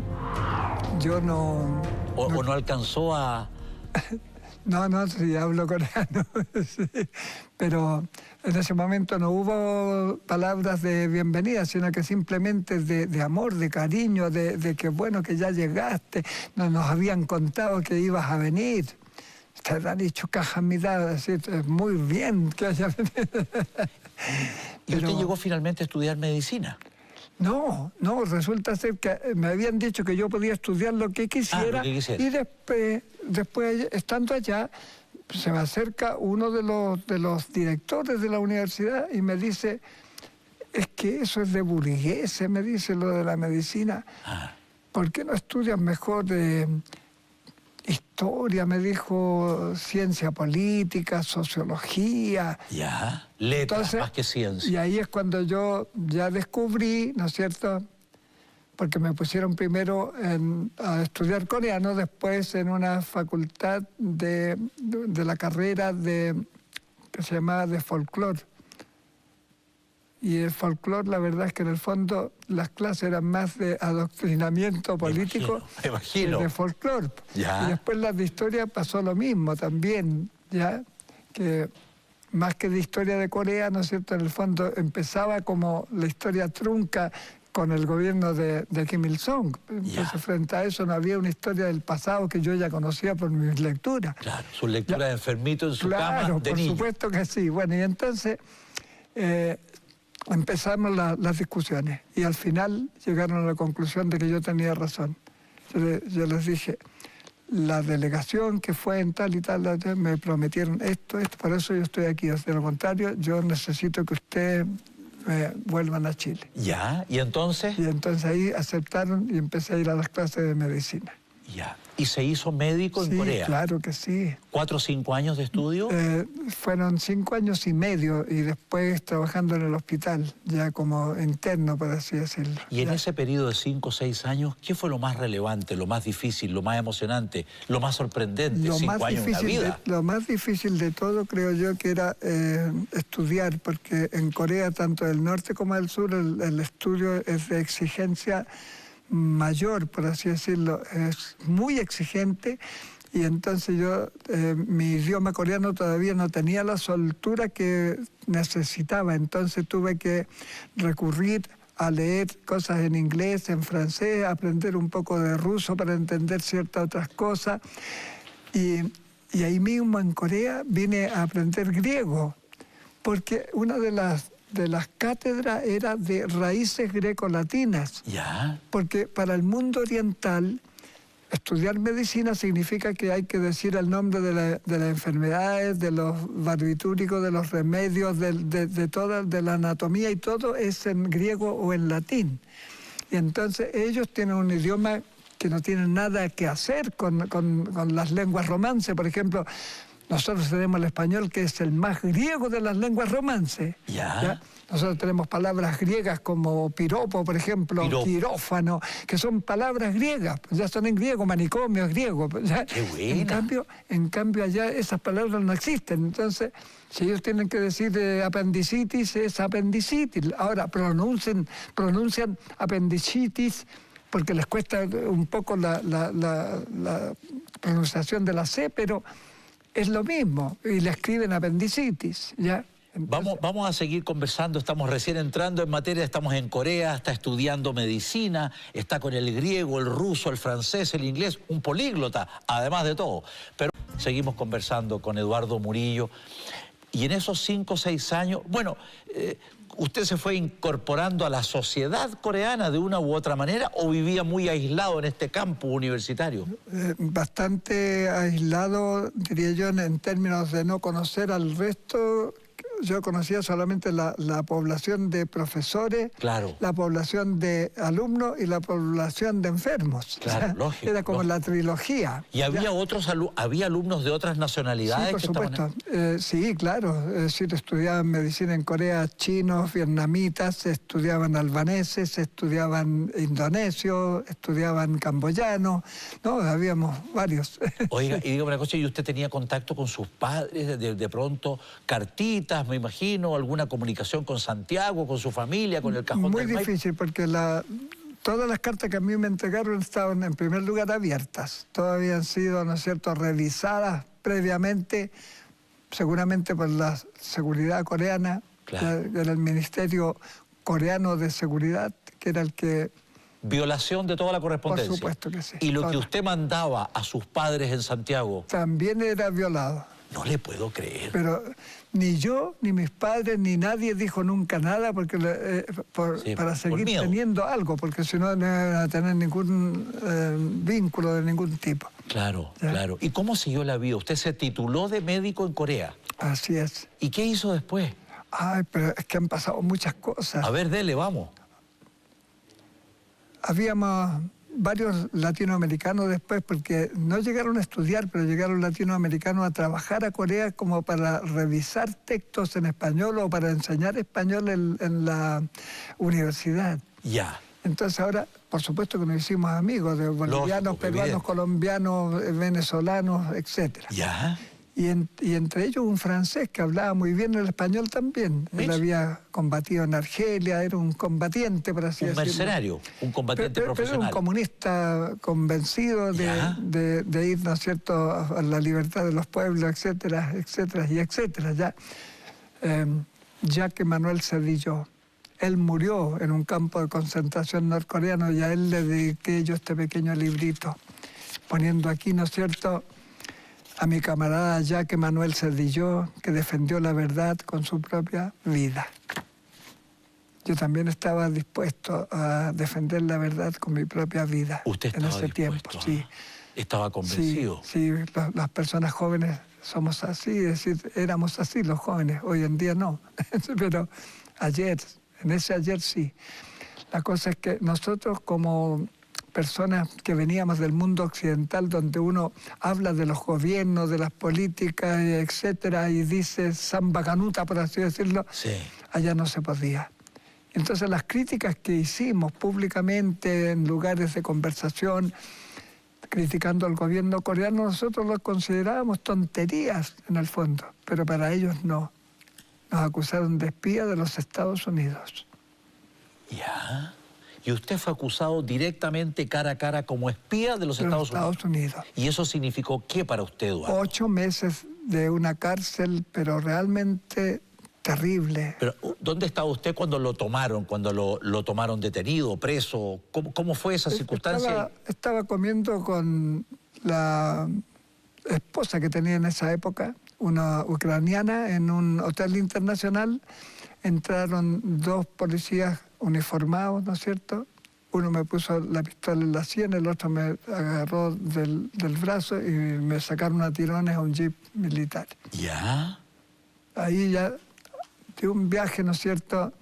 yo no... ¿O no alcanzó a...? No, sí, hablo coreano. Sí. Pero en ese momento no hubo palabras de bienvenida, sino que simplemente de amor, de cariño, de que bueno, que ya llegaste, nos habían contado que ibas a venir. Te han dicho Cajamidad, es muy bien que haya venido. ¿Y usted llegó finalmente a estudiar medicina? No, resulta ser que me habían dicho que yo podía estudiar lo que quisiera, lo que quisiera. Y después, estando allá, se me acerca uno de los directores de la universidad y me dice, es que eso es de burgueses, me dice, lo de la medicina. ¿Por qué no estudias mejor historia? Me dijo, ciencia política, sociología. Ya, letras. Entonces, más que ciencia. Y ahí es cuando yo ya descubrí, ¿no es cierto?, porque me pusieron primero a estudiar coreano, después en una facultad de la carrera que se llamaba de folclore. Y el folclore, la verdad es que en el fondo las clases eran más de adoctrinamiento político que de folclore. Y después las de historia pasó lo mismo también, ya que más que de historia de Corea, ¿no es cierto?, en el fondo empezaba como la historia trunca con el gobierno de Kim Il-sung. Entonces, frente a eso no había una historia del pasado que yo ya conocía por mis lecturas. Claro, su lectura de enfermito en su cama de niño. Claro, por supuesto que sí. Bueno, y entonces empezamos las discusiones y al final llegaron a la conclusión de que yo tenía razón. Yo les dije, la delegación que fue en tal y tal, me prometieron esto, por eso yo estoy aquí. De lo contrario, yo necesito que ustedes vuelvan a Chile. Ya, ¿y entonces? Y entonces ahí aceptaron y empecé a ir a las clases de medicina. Ya, ¿y se hizo médico en Corea? Sí, claro que sí. ¿4 o 5 años de estudio? Fueron 5 años y medio y después trabajando en el hospital, ya como interno, por así decirlo. Y en ese periodo de 5 o 6 años, ¿qué fue lo más relevante, lo más difícil, lo más emocionante, lo más sorprendente? 5 años en la vida. Lo más difícil de todo creo yo que era estudiar, porque en Corea, tanto del norte como del sur, el estudio es de exigencia mayor, por así decirlo, es muy exigente, y entonces yo, mi idioma coreano todavía no tenía la soltura que necesitaba, entonces tuve que recurrir a leer cosas en inglés, en francés, aprender un poco de ruso para entender ciertas otras cosas, y ahí mismo en Corea vine a aprender griego, porque una de las cátedras era de raíces grecolatinas. ¿Ya? Porque para el mundo oriental, estudiar medicina significa que hay que decir el nombre de las enfermedades, de los barbitúricos, de los remedios, de la anatomía, y todo es en griego o en latín. Y entonces ellos tienen un idioma que no tienen nada que hacer con las lenguas romances. Por ejemplo, nosotros tenemos el español, que es el más griego de las lenguas romances. ¿Ya? Nosotros tenemos palabras griegas como piropo, por ejemplo, quirófano, que son palabras griegas, ya son en griego, manicomio es griego. ¿Ya? ¡Qué buena! En cambio allá esas palabras no existen. Entonces, si ellos tienen que decir apendicitis, es apendicitis. Ahora pronuncian apendicitis porque les cuesta un poco la pronunciación de la C, pero es lo mismo, y le escriben apendicitis, ¿ya? Entonces, vamos a seguir conversando, estamos recién entrando en materia, estamos en Corea, está estudiando medicina, está con el griego, el ruso, el francés, el inglés, un políglota, además de todo. Pero seguimos conversando con Eduardo Murillo, y en esos 5 o 6 años, bueno, ¿usted se fue incorporando a la sociedad coreana de una u otra manera o vivía muy aislado en este campus universitario? Bastante aislado, diría yo, en términos de no conocer al resto. Yo conocía solamente la población de profesores, claro, la población de alumnos y la población de enfermos. Claro, o sea, lógico, era como la trilogía. ¿Y había había alumnos de otras nacionalidades? Sí, por supuesto. Sí, claro. Es decir, estudiaban medicina en Corea chinos, vietnamitas, estudiaban albaneses, estudiaban indonesios, estudiaban camboyanos. No, habíamos varios. Oiga, y dígame una cosa, ¿y usted tenía contacto con sus padres? De pronto, cartitas, me imagino, alguna comunicación con Santiago, con su familia, con el Cajón del Maipo. Muy difícil, porque todas las cartas que a mí me entregaron estaban en primer lugar abiertas. Todas habían sido, ¿no es cierto?, revisadas previamente, seguramente por la seguridad coreana, claro, era el Ministerio Coreano de Seguridad, que era el que... Violación de toda la correspondencia. Por supuesto que sí. ¿Y lo que usted mandaba a sus padres en Santiago? También era violado. No le puedo creer. Pero ni yo, ni mis padres, ni nadie dijo nunca nada porque para seguir teniendo algo, porque si no, no iban a tener ningún vínculo de ningún tipo. Claro, ¿Ya? claro. ¿Y cómo siguió la vida? Usted se tituló de médico en Corea. Así es. ¿Y qué hizo después? Ay, pero es que han pasado muchas cosas. A ver, dele, vamos. Habíamos varios latinoamericanos después, porque no llegaron a estudiar, pero llegaron latinoamericanos a trabajar a Corea como para revisar textos en español o para enseñar español en la universidad. Ya. Entonces ahora, por supuesto que nos hicimos amigos de bolivianos, Lógico, peruanos, evidente. colombianos, venezolanos, etc. Ya. Y entre ellos un francés que hablaba muy bien el español también. Él ¿Ves? había combatido en Argelia, era un combatiente, por así Un decirlo. mercenario, un combatiente Pero profesional. era un comunista convencido de ir, ¿no es cierto?, a la libertad de los pueblos, etcétera, etcétera, y etcétera. Ya, Jacques Manuel Cedillo, él murió en un campo de concentración norcoreano y a él le dediqué yo este pequeño librito, poniendo aquí, ¿no es cierto?, a mi camarada Jacques Manuel Cedillo, que defendió la verdad con su propia vida. Yo también estaba dispuesto a defender la verdad con mi propia vida. Usted en estaba ese tiempo, dispuesto, sí. Estaba convencido. Sí, las personas jóvenes somos así, es decir, éramos así los jóvenes, hoy en día no. Pero ayer, en ese ayer sí. La cosa es que nosotros como personas que veníamos del mundo occidental, donde uno habla de los gobiernos, de las políticas, etcétera, y dice samba canuta, por así decirlo, Sí. allá no se podía. Entonces las críticas que hicimos públicamente en lugares de conversación, criticando al gobierno coreano, nosotros los considerábamos tonterías en el fondo, pero para ellos no. Nos acusaron de espía de los Estados Unidos. Ya. Y usted fue acusado directamente cara a cara como espía de los De los Estados Unidos. ¿Y eso significó qué para usted, Eduardo? 8 meses de una cárcel, pero realmente terrible. Pero, ¿dónde estaba usted cuando lo tomaron? Cuando lo tomaron detenido, preso? ¿Cómo fue esa circunstancia? Estaba comiendo con la esposa que tenía en esa época, una ucraniana, en un hotel internacional. Entraron 2 policías uniformados, ¿no es cierto? Uno me puso la pistola en la sien, el otro me agarró del brazo y me sacaron a tirones a un jeep militar. ¿Ya? Ahí ya de un viaje, ¿no es cierto?,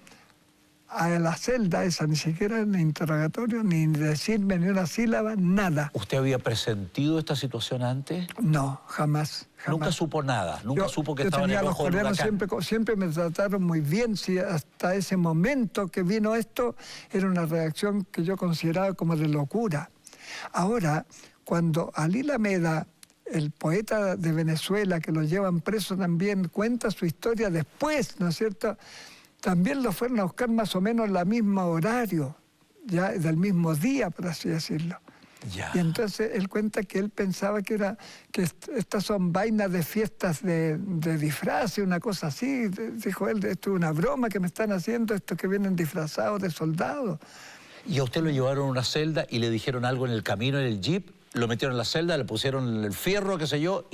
a la celda esa, ni siquiera en interrogatorio, ni decirme ni una sílaba, nada. ¿Usted había presentido esta situación antes? No, jamás. Nunca supo nada, nunca supo que estaba en el los ojo del coreanos huracán. siempre me trataron muy bien, sí, hasta ese momento que vino esto, era una reacción que yo consideraba como de locura. Ahora, cuando Ali Lameda, el poeta de Venezuela, que lo llevan preso también, cuenta su historia después, ¿no es cierto?, también lo fueron a buscar más o menos al mismo horario, ya del mismo día, por así decirlo. Ya. Y entonces él cuenta que él pensaba que estas son vainas de fiestas de disfraz, una cosa así. Dijo él, esto es una broma que me están haciendo, estos que vienen disfrazados de soldados. ¿Y a usted lo llevaron a una celda y le dijeron algo en el camino, en el jeep? ¿Lo metieron en la celda, le pusieron el fierro, qué sé yo,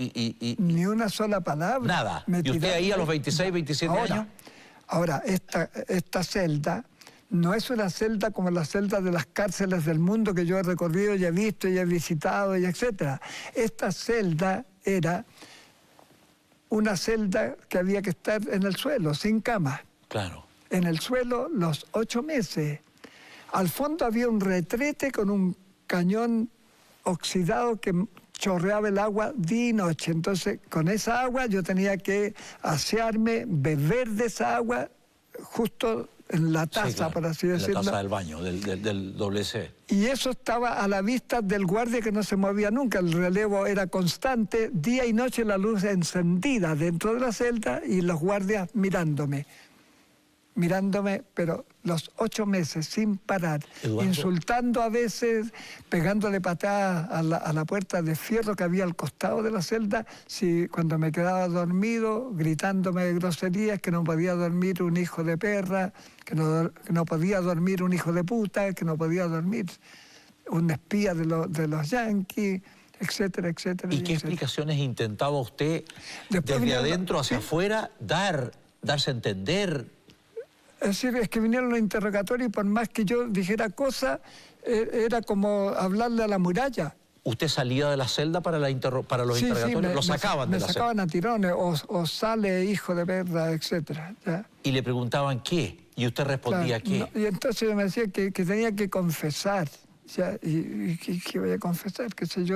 Ni una sola palabra. nada? ¿Y usted ahí a los 26, 27 años? Ahora, esta celda no es una celda como la celda de las cárceles del mundo que yo he recorrido y he visto y he visitado y etcétera. Esta celda era una celda que había que estar en el suelo, sin cama. Claro. En el suelo los 8 meses. Al fondo había un retrete con un cañón oxidado que chorreaba el agua día y noche. Entonces, con esa agua yo tenía que asearme, beber de esa agua justo en la taza, Sí, claro, por así decirlo. en la taza del baño, del WC. Y eso estaba a la vista del guardia que no se movía nunca. El relevo era constante, día y noche la luz encendida dentro de la celda y los guardias mirándome, pero los 8 meses sin parar, Eduardo, insultando a veces, pegándole patadas a la puerta de fierro que había al costado de la celda, cuando me quedaba dormido, gritándome groserías, que no podía dormir un hijo de perra, que no podía dormir un hijo de puta, que no podía dormir un espía de los yanquis, etcétera, etcétera. ¿Y qué explicaciones intentaba usted desde adentro hacia afuera darse a entender? Es decir, es que vinieron los interrogatorios y por más que yo dijera cosas, era como hablarle a la muralla. ¿Usted salía de la celda para los interrogatorios? ¿Lo sacaban de la celda? Me sacaban a tirones, o sale hijo de perra, etcétera. ¿Ya? Y le preguntaban qué, y usted respondía qué. No, y entonces me decía que tenía que confesar. ¿Ya? ¿Y qué voy a confesar? ¿Qué sé yo?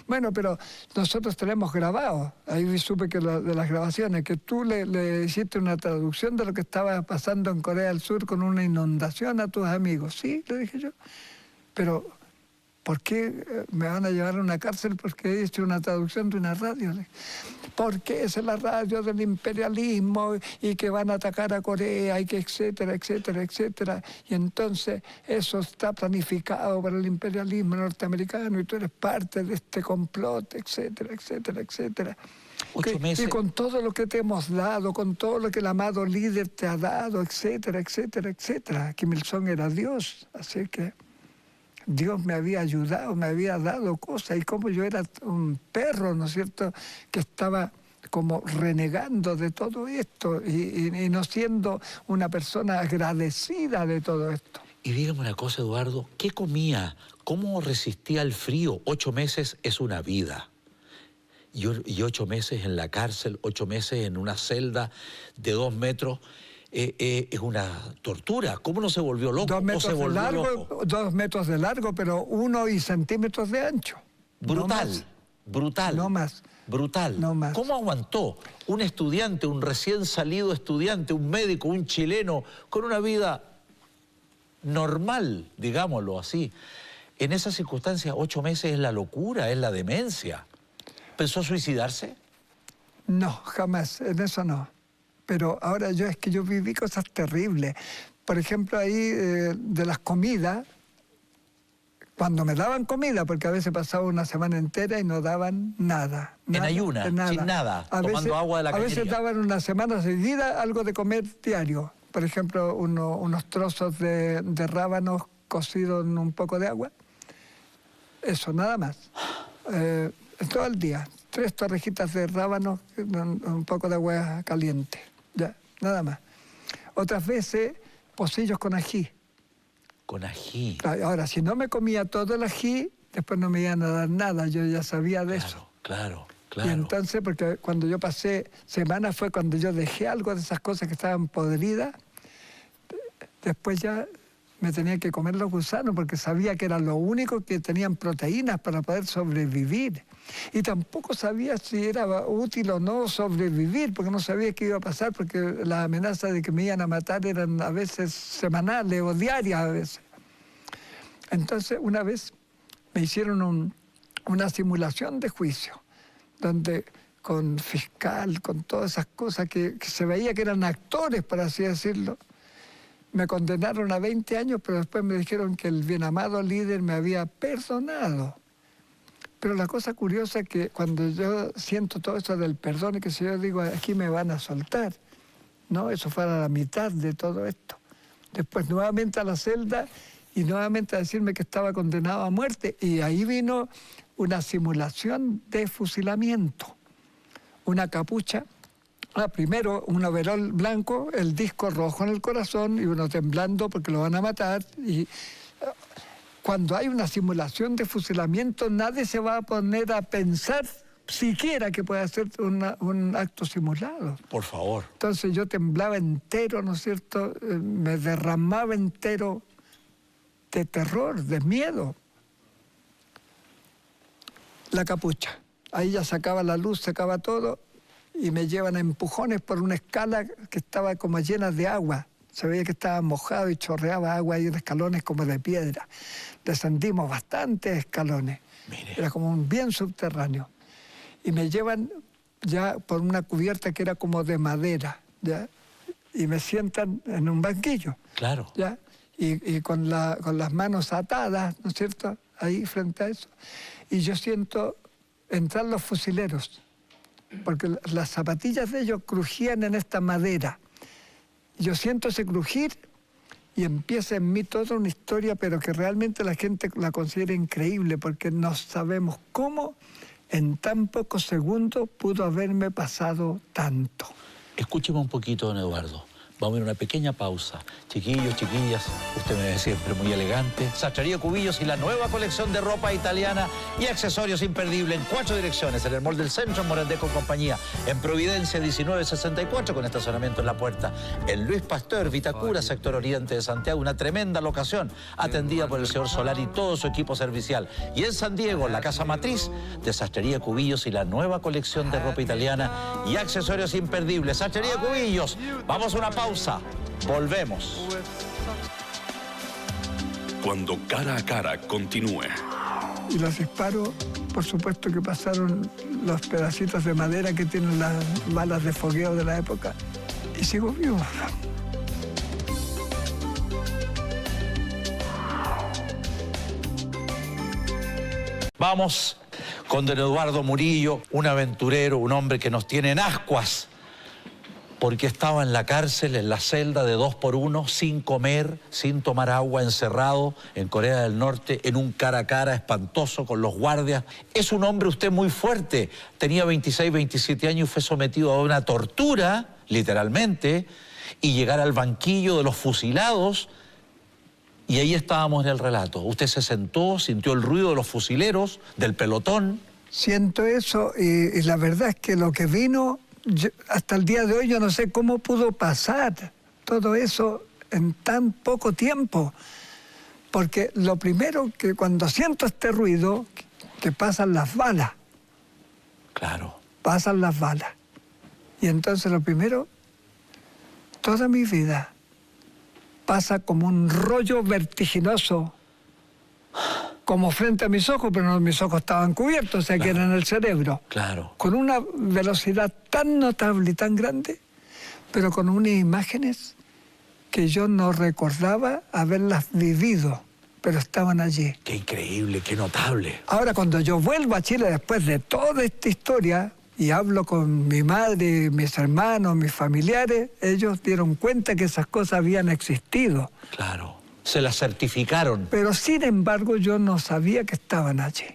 Bueno, pero nosotros tenemos grabado. Ahí supe que de las grabaciones, que tú le hiciste una traducción de lo que estaba pasando en Corea del Sur con una inundación a tus amigos. Sí, le dije yo. Pero, ¿por qué me van a llevar a una cárcel porque he hecho una traducción de una radio? Porque es la radio del imperialismo y que van a atacar a Corea y que etcétera, etcétera, etcétera. Y entonces eso está planificado para el imperialismo norteamericano y tú eres parte de este complot, etcétera, etcétera, etcétera. 8 meses. Y con todo lo que te hemos dado, con todo lo que el amado líder te ha dado, etcétera, etcétera, etcétera. Kim Il-sung era Dios, así que Dios me había ayudado, me había dado cosas, y como yo era un perro, ¿no es cierto?, que estaba como renegando de todo esto y no siendo una persona agradecida de todo esto. Y dígame una cosa, Eduardo, ¿qué comía? ¿Cómo resistía el frío? 8 meses es una vida. Y 8 meses en la cárcel, 8 meses en una celda de 2 metros... es una tortura. ¿Cómo no se volvió loco? 2 metros se volvió de largo, loco? 2 metros de largo, pero 1 centímetros de ancho. Brutal, no brutal. No más. Brutal. No más. ¿Cómo aguantó un estudiante, un recién salido estudiante, un médico, un chileno, con una vida normal, digámoslo así? En esas circunstancias, 8 meses es la locura, es la demencia. ¿Pensó suicidarse? No, jamás, en eso no. Pero ahora es que yo viví cosas terribles. Por ejemplo, ahí de las comidas, cuando me daban comida, porque a veces pasaba una semana entera y no daban nada. En ayuna, sin nada, tomando agua de la cañería. A veces daban una semana seguida algo de comer diario. Por ejemplo, unos trozos de rábanos cocidos en un poco de agua. Eso, nada más. Todo el día. 3 torrejitas de rábanos, un poco de agua caliente. Ya, nada más. Otras veces, pocillos con ají. Con ají. Ahora, si no me comía todo el ají, después no me iban a dar nada, yo ya sabía de eso. Claro. Y entonces, porque cuando yo pasé semanas fue cuando yo dejé algo de esas cosas que estaban podridas, después ya me tenía que comer los gusanos porque sabía que era lo único que tenían proteínas para poder sobrevivir. Y tampoco sabía si era útil o no sobrevivir, porque no sabía qué iba a pasar, porque las amenazas de que me iban a matar eran a veces semanales o diarias a veces. Entonces, una vez me hicieron una simulación de juicio, donde con fiscal, con todas esas cosas que se veía que eran actores, por así decirlo, me condenaron a 20 años, pero después me dijeron que el bien amado líder me había perdonado. Pero la cosa curiosa es que cuando yo siento todo eso del perdón y que si yo digo, aquí me van a soltar, ¿no? Eso fue a la mitad de todo esto. Después nuevamente a la celda y nuevamente a decirme que estaba condenado a muerte. Y ahí vino una simulación de fusilamiento. Una capucha, primero un overol blanco, el disco rojo en el corazón y uno temblando porque lo van a matar. Y cuando hay una simulación de fusilamiento, nadie se va a poner a pensar siquiera que puede ser un acto simulado. Por favor. Entonces yo temblaba entero, ¿no es cierto? Me derramaba entero de terror, de miedo. La capucha. Ahí ya sacaba la luz, sacaba todo y me llevan a empujones por una escala que estaba como llena de agua. Se veía que estaba mojado y chorreaba agua ahí de escalones como de piedra. Descendimos bastantes escalones. Mire. Era como un bien subterráneo. Y me llevan ya por una cubierta que era como de madera, ¿ya? Y me sientan en un banquillo. Claro. ¿Ya? Y con las manos atadas, ¿no es cierto?, ahí frente a eso. Y yo siento entrar los fusileros, porque las zapatillas de ellos crujían en esta madera. Yo siento ese crujir y empieza en mí toda una historia, pero que realmente la gente la considera increíble, porque no sabemos cómo en tan pocos segundos pudo haberme pasado tanto. Escúcheme un poquito, don Eduardo. Vamos a ir a una pequeña pausa. Chiquillos, chiquillas, usted me ve siempre muy elegante. Sastrería Cubillos y la nueva colección de ropa italiana y accesorios imperdibles en 4 direcciones. En el Mall del Centro, en Morandeco Compañía. En Providencia 1964, con estacionamiento en la puerta. En Luis Pasteur, Vitacura, sector oriente de Santiago. Una tremenda locación, atendida por el señor Solar y todo su equipo servicial. Y en San Diego, la casa matriz de Sastrería Cubillos y la nueva colección de ropa italiana y accesorios imperdibles. Sastrería Cubillos. Vamos a una pausa. Volvemos. Cuando Cara a Cara continúe. Y los disparos, por supuesto que pasaron los pedacitos de madera que tienen las balas de fogueo de la época. Y sigo vivo. Vamos con don Eduardo Murillo, un aventurero, un hombre que nos tiene en ascuas, porque estaba en la cárcel, en la celda de 2x1, sin comer, sin tomar agua, encerrado en Corea del Norte, en un cara a cara espantoso con los guardias. Es un hombre usted muy fuerte, tenía 26, 27 años y fue sometido a una tortura, literalmente, y llegar al banquillo de los fusilados, y ahí estábamos en el relato. Usted se sentó, sintió el ruido de los fusileros, del pelotón. Siento eso y la verdad es que lo que vino... hasta el día de hoy yo no sé cómo pudo pasar todo eso en tan poco tiempo. Porque lo primero que cuando siento este ruido, que pasan las balas. Claro. Pasan las balas. Y entonces lo primero, toda mi vida pasa como un rollo vertiginoso, como frente a mis ojos, pero no, mis ojos estaban cubiertos, o sea, claro, que eran el cerebro. Claro. Con una velocidad tan notable y tan grande, pero con unas imágenes que yo no recordaba haberlas vivido, pero estaban allí. Qué increíble, qué notable. Ahora, cuando yo vuelvo a Chile después de toda esta historia y hablo con mi madre, mis hermanos, mis familiares, ellos dieron cuenta que esas cosas habían existido. Claro. Se las certificaron. Pero sin embargo yo no sabía que estaban allí.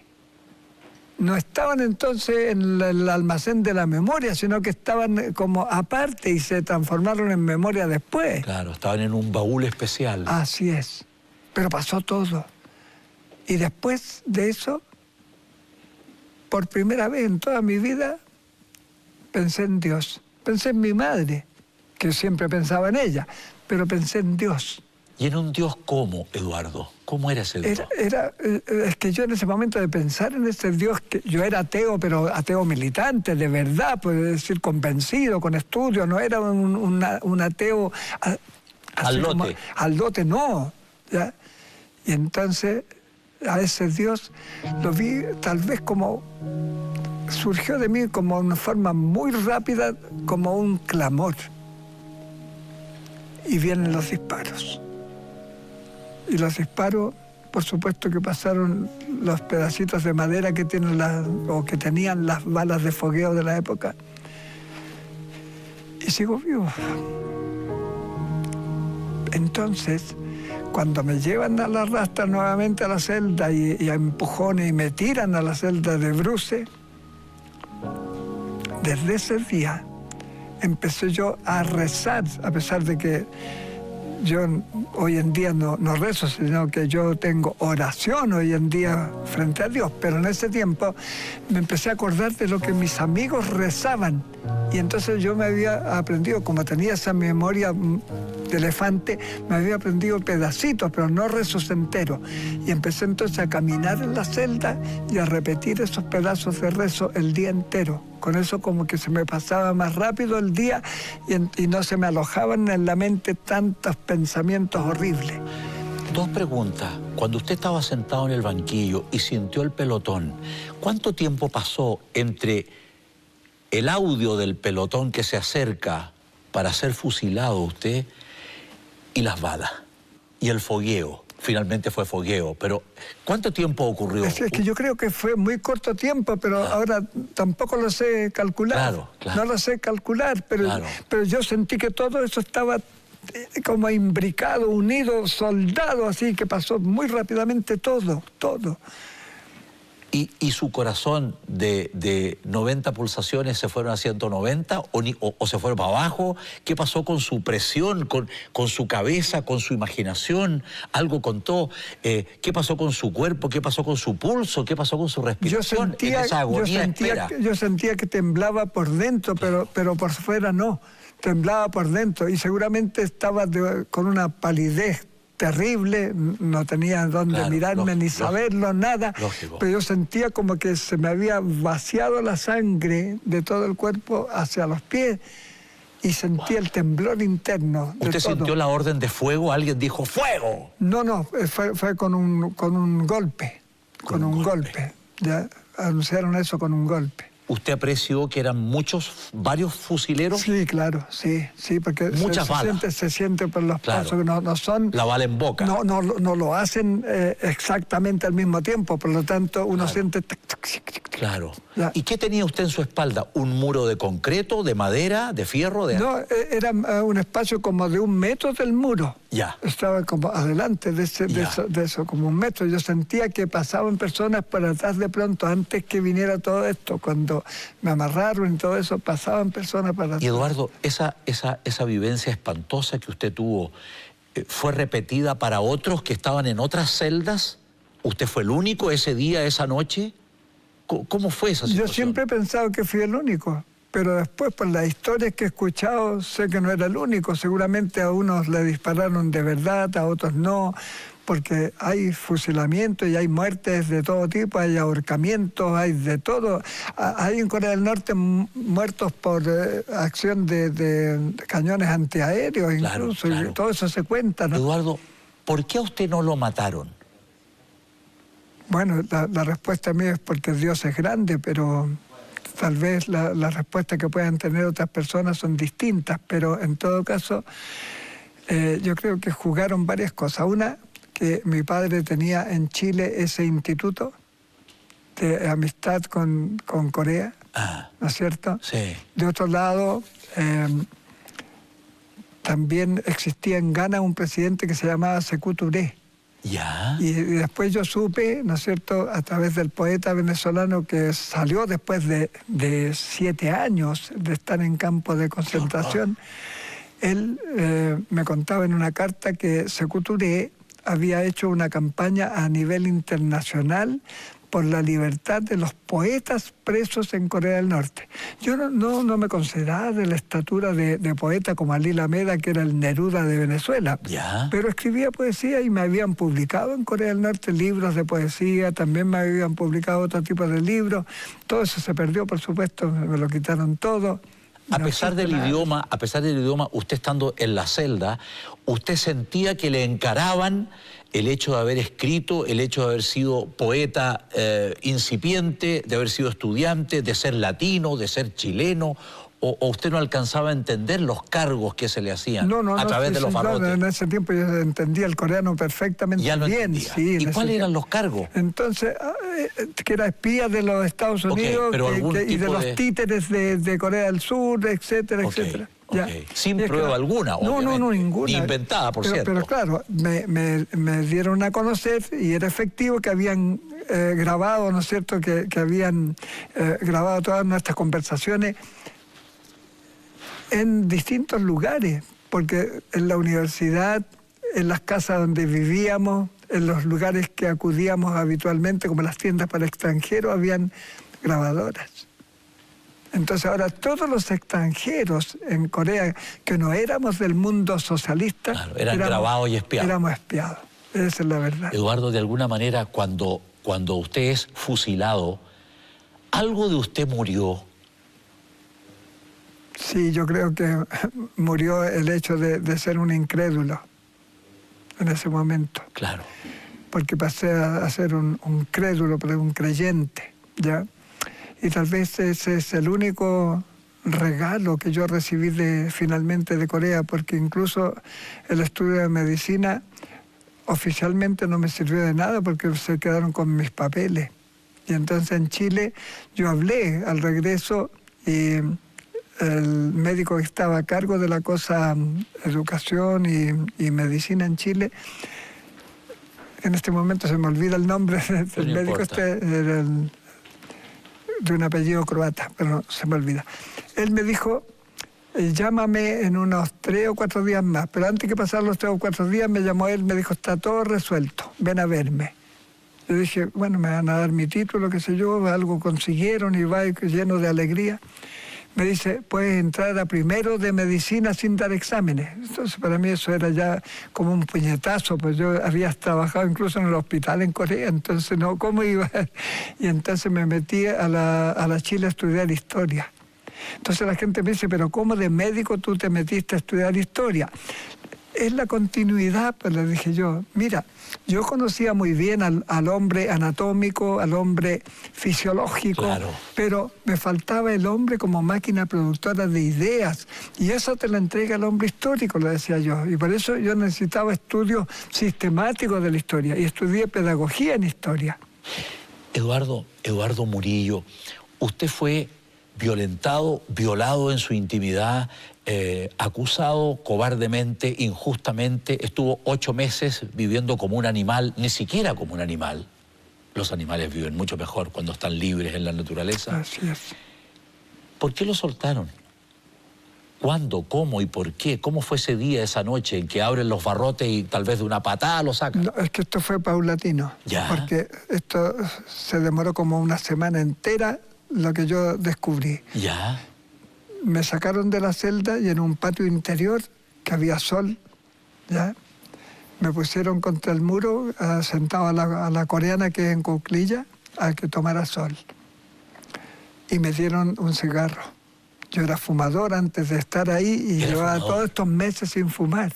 No estaban entonces en el almacén de la memoria, sino que estaban como aparte y se transformaron en memoria después. Claro, estaban en un baúl especial. Así es. Pero pasó todo. Y después de eso, por primera vez en toda mi vida, pensé en Dios. Pensé en mi madre, que siempre pensaba en ella, pero pensé en Dios. ¿Y en un Dios cómo, Eduardo? ¿Cómo era ese Dios? Es que yo en ese momento de pensar en ese Dios, que yo era ateo, pero ateo militante, de verdad, puedo decir, convencido, con estudios, no era un ateo... Al lote. Al lote, no. ¿Ya? Y entonces a ese Dios lo vi tal vez como... surgió de mí como una forma muy rápida, como un clamor. Y vienen los disparos. Y los disparos, por supuesto que pasaron los pedacitos de madera que tienen que tenían las balas de fogueo de la época. Y sigo vivo. Entonces, cuando me llevan a la rastra nuevamente a la celda y a empujones y me tiran a la celda de Bruce, desde ese día empecé yo a rezar, a pesar de que yo hoy en día no rezo, sino que yo tengo oración hoy en día frente a Dios. Pero en ese tiempo me empecé a acordar de lo que mis amigos rezaban. Y entonces yo me había aprendido, como tenía esa memoria de elefante, me había aprendido pedacitos, pero no rezos enteros. Y empecé entonces a caminar en la celda y a repetir esos pedazos de rezo el día entero. Con eso como que se me pasaba más rápido el día y no se me alojaban en la mente tantos pensamientos horribles. Dos preguntas. Cuando usted estaba sentado en el banquillo y sintió el pelotón, ¿cuánto tiempo pasó entre el audio del pelotón que se acerca para ser fusilado usted y las balas? Y el fogueo. Finalmente fue fogueo, pero ¿cuánto tiempo ocurrió? Es que yo creo que fue muy corto tiempo, pero ahora tampoco lo sé calcular. Claro. No lo sé calcular, pero yo sentí que todo eso estaba como imbricado, unido, soldado, así que pasó muy rápidamente todo. ¿Y su corazón de 90 pulsaciones se fueron a 190 o se fueron para abajo? ¿Qué pasó con su presión, con su cabeza, con su imaginación? ¿Algo contó? ¿Qué pasó con su cuerpo? ¿Qué pasó con su pulso? ¿Qué pasó con su respiración en esa agonía de espera? Yo sentía que temblaba por dentro, pero por fuera no. Temblaba por dentro y seguramente estaba con una palidez terrible, no tenía dónde mirarme ni saberlo, nada, pero yo sentía como que se me había vaciado la sangre de todo el cuerpo hacia los pies y sentía el temblor interno. ¿Usted sintió la orden de fuego? ¿Alguien dijo ¡fuego! No, fue con un golpe, con un golpe. Ya anunciaron eso con un golpe. ¿Usted apreció que eran varios fusileros? Sí, claro, sí, porque se siente por los pasos, que no son... La bala en boca. No lo hacen exactamente al mismo tiempo, por lo tanto uno siente... Claro. ¿Y qué tenía usted en su espalda? ¿Un muro de concreto, de madera, de fierro? No, era un espacio como de 1 metro del muro. Ya. Estaba como adelante de eso, como 1 metro. Yo sentía que pasaban personas por atrás de pronto, antes que viniera todo esto, cuando me amarraron y todo eso, pasaban personas para atrás. Y Eduardo, esa vivencia espantosa que usted tuvo, ¿fue repetida para otros que estaban en otras celdas? ¿Usted fue el único ese día, esa noche? ¿Cómo fue esa situación? Yo siempre he pensado que fui el único, pero después por las historias que he escuchado sé que no era el único. Seguramente a unos le dispararon de verdad, a otros no, porque hay fusilamientos y hay muertes de todo tipo, hay ahorcamientos, hay de todo. Hay en Corea del Norte muertos por acción de cañones antiaéreos, incluso, claro. Y todo eso se cuenta, ¿no? Eduardo, ¿por qué a usted no lo mataron? Bueno, la respuesta mía es porque Dios es grande, pero tal vez la respuesta que puedan tener otras personas son distintas, pero en todo caso yo creo que jugaron varias cosas. Una, que mi padre tenía en Chile ese instituto de amistad con Corea, ¿no es cierto? Sí. De otro lado, también existía en Ghana un presidente que se llamaba Sékou Touré. Ya. Y después yo supe, ¿no es cierto?, a través del poeta venezolano que salió después de 7 años de estar en campos de concentración, él me contaba en una carta que Sékou Touré había hecho una campaña a nivel internacional por la libertad de los poetas presos en Corea del Norte. Yo no me consideraba de la estatura de poeta como Alí Lameda, que era el Neruda de Venezuela, pero escribía poesía y me habían publicado en Corea del Norte libros de poesía, también me habían publicado otro tipo de libros. Todo eso se perdió, por supuesto, me lo quitaron todo. A pesar del idioma, usted estando en la celda, ¿usted sentía que le encaraban el hecho de haber escrito, el hecho de haber sido poeta incipiente, de haber sido estudiante, de ser latino, de ser chileno? ¿O usted no alcanzaba a entender los cargos que se le hacían a través de los barrotes? En ese tiempo yo entendía el coreano perfectamente bien. Sí, ¿y cuáles eran los cargos? Entonces, que era espía de los Estados Unidos y de los títeres de Corea del Sur, etcétera, etcétera. Sin prueba alguna, obviamente. No, ninguna. Ni inventada, por cierto. Pero claro, me dieron a conocer y era efectivo que habían grabado, ¿no es cierto?, que habían grabado todas nuestras conversaciones en distintos lugares, porque en la universidad, en las casas donde vivíamos, en los lugares que acudíamos habitualmente, como las tiendas para extranjeros, habían grabadoras. Entonces ahora todos los extranjeros en Corea, que no éramos del mundo socialista, eran grabados y espiados. Éramos espiados, esa es la verdad. Eduardo, de alguna manera, cuando usted es fusilado, algo de usted murió. Sí, yo creo que murió el hecho de ser un incrédulo en ese momento. Claro. Porque pasé a ser un crédulo, pero un creyente, ¿ya? Y tal vez ese es el único regalo que yo recibí finalmente de Corea, porque incluso el estudio de medicina oficialmente no me sirvió de nada porque se quedaron con mis papeles. Y entonces en Chile yo hablé al regreso y el médico que estaba a cargo de la cosa educación y medicina en Chile, en este momento se me olvida el nombre del médico, era de un apellido croata, pero no, se me olvida. Él me dijo, llámame en unos 3 o 4 días más, pero antes que pasar los 3 o 4 días me llamó él, me dijo, está todo resuelto, ven a verme. Yo dije, bueno, me van a dar mi título, qué sé yo, algo consiguieron y va lleno de alegría. Me dice, puedes entrar a primero de medicina sin dar exámenes. Entonces para mí eso era ya como un puñetazo, pues yo había trabajado incluso en el hospital en Corea, entonces no, ¿cómo iba? Y entonces me metí a la Chile a estudiar historia. Entonces la gente me dice, pero ¿cómo de médico tú te metiste a estudiar historia? Es la continuidad, pues le dije yo. Mira, yo conocía muy bien al hombre anatómico, al hombre fisiológico, claro, pero me faltaba el hombre como máquina productora de ideas. Y eso te lo entrega el hombre histórico, le decía yo. Y por eso yo necesitaba estudios sistemáticos de la historia. Y estudié pedagogía en historia. Eduardo Murillo, usted fue violentado, violado en su intimidad, acusado cobardemente, injustamente, estuvo 8 meses viviendo como un animal, ni siquiera como un animal. Los animales viven mucho mejor cuando están libres en la naturaleza. Así es. ¿Por qué lo soltaron? ¿Cuándo, cómo y por qué? ¿Cómo fue ese día, esa noche en que abren los barrotes y tal vez de una patada lo sacan? No, es que esto fue paulatino. Ya. Porque esto se demoró como una semana entera lo que yo descubrí. Ya. Me sacaron de la celda y en un patio interior, que había sol, ¿ya? Me pusieron contra el muro, sentado a la coreana que es en cuclilla, a que tomara sol. Y me dieron un cigarro. Yo era fumador antes de estar ahí y llevaba todos estos meses sin fumar.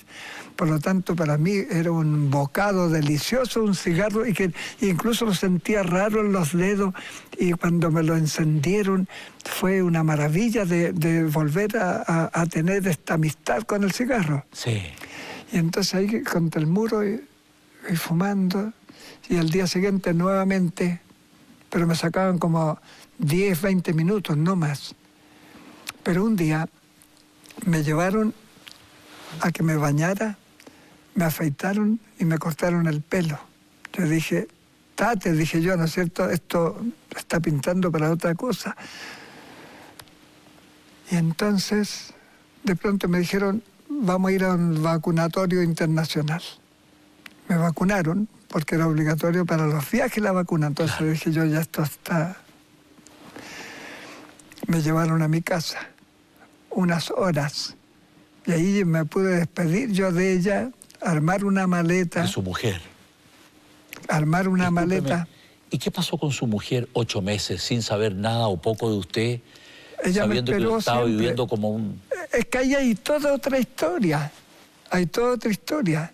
Por lo tanto, para mí era un bocado delicioso, un cigarro, y que incluso lo sentía raro en los dedos. Y cuando me lo encendieron, fue una maravilla de volver a tener esta amistad con el cigarro. Sí. Y entonces ahí contra el muro y fumando, y al día siguiente nuevamente, pero me sacaban como 10, 20 minutos, no más. Pero un día me llevaron a que me bañara, me afeitaron y me cortaron el pelo. Yo dije, tate, dije yo, ¿no es cierto? Esto está pintando para otra cosa. Y entonces, de pronto me dijeron, vamos a ir a un vacunatorio internacional. Me vacunaron, porque era obligatorio para los viajes la vacuna. Entonces dije yo, ya esto está... Me llevaron a mi casa unas horas. Y ahí me pude despedir yo de ella, armar una maleta. De su mujer. Armar una maleta. ¿Y qué pasó con su mujer 8 meses sin saber nada o poco de usted? Ella sabiendo me que esperó estaba siempre. viviendo como un... Es que ahí hay toda otra historia. Hay toda otra historia.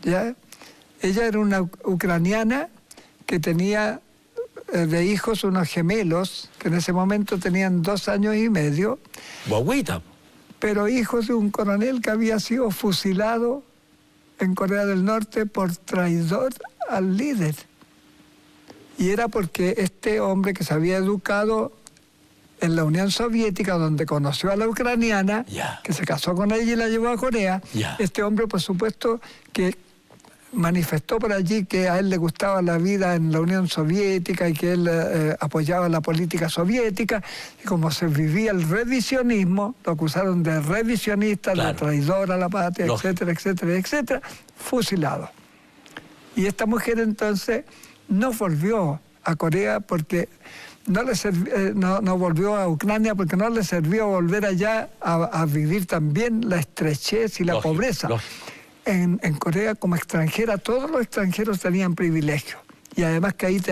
¿Ya? Ella era una ucraniana que tenía de hijos unos gemelos, que en ese momento tenían 2 años y medio. Guagüita. Pero hijos de un coronel que había sido fusilado en Corea del Norte por traidor al líder. Y era porque este hombre que se había educado en la Unión Soviética, donde conoció a la ucraniana, que se casó con ella y la llevó a Corea, este hombre, por supuesto, que manifestó por allí que a él le gustaba la vida en la Unión Soviética y que él apoyaba la política soviética, y como se vivía el revisionismo, lo acusaron de revisionista, de traidor a la patria, etcétera, etcétera, etcétera, fusilado. Y esta mujer entonces no volvió a Corea porque no volvió a Ucrania porque no le sirvió volver allá a vivir también la estrechez y la pobreza. En Corea, como extranjera, todos los extranjeros tenían privilegios. Y además que ahí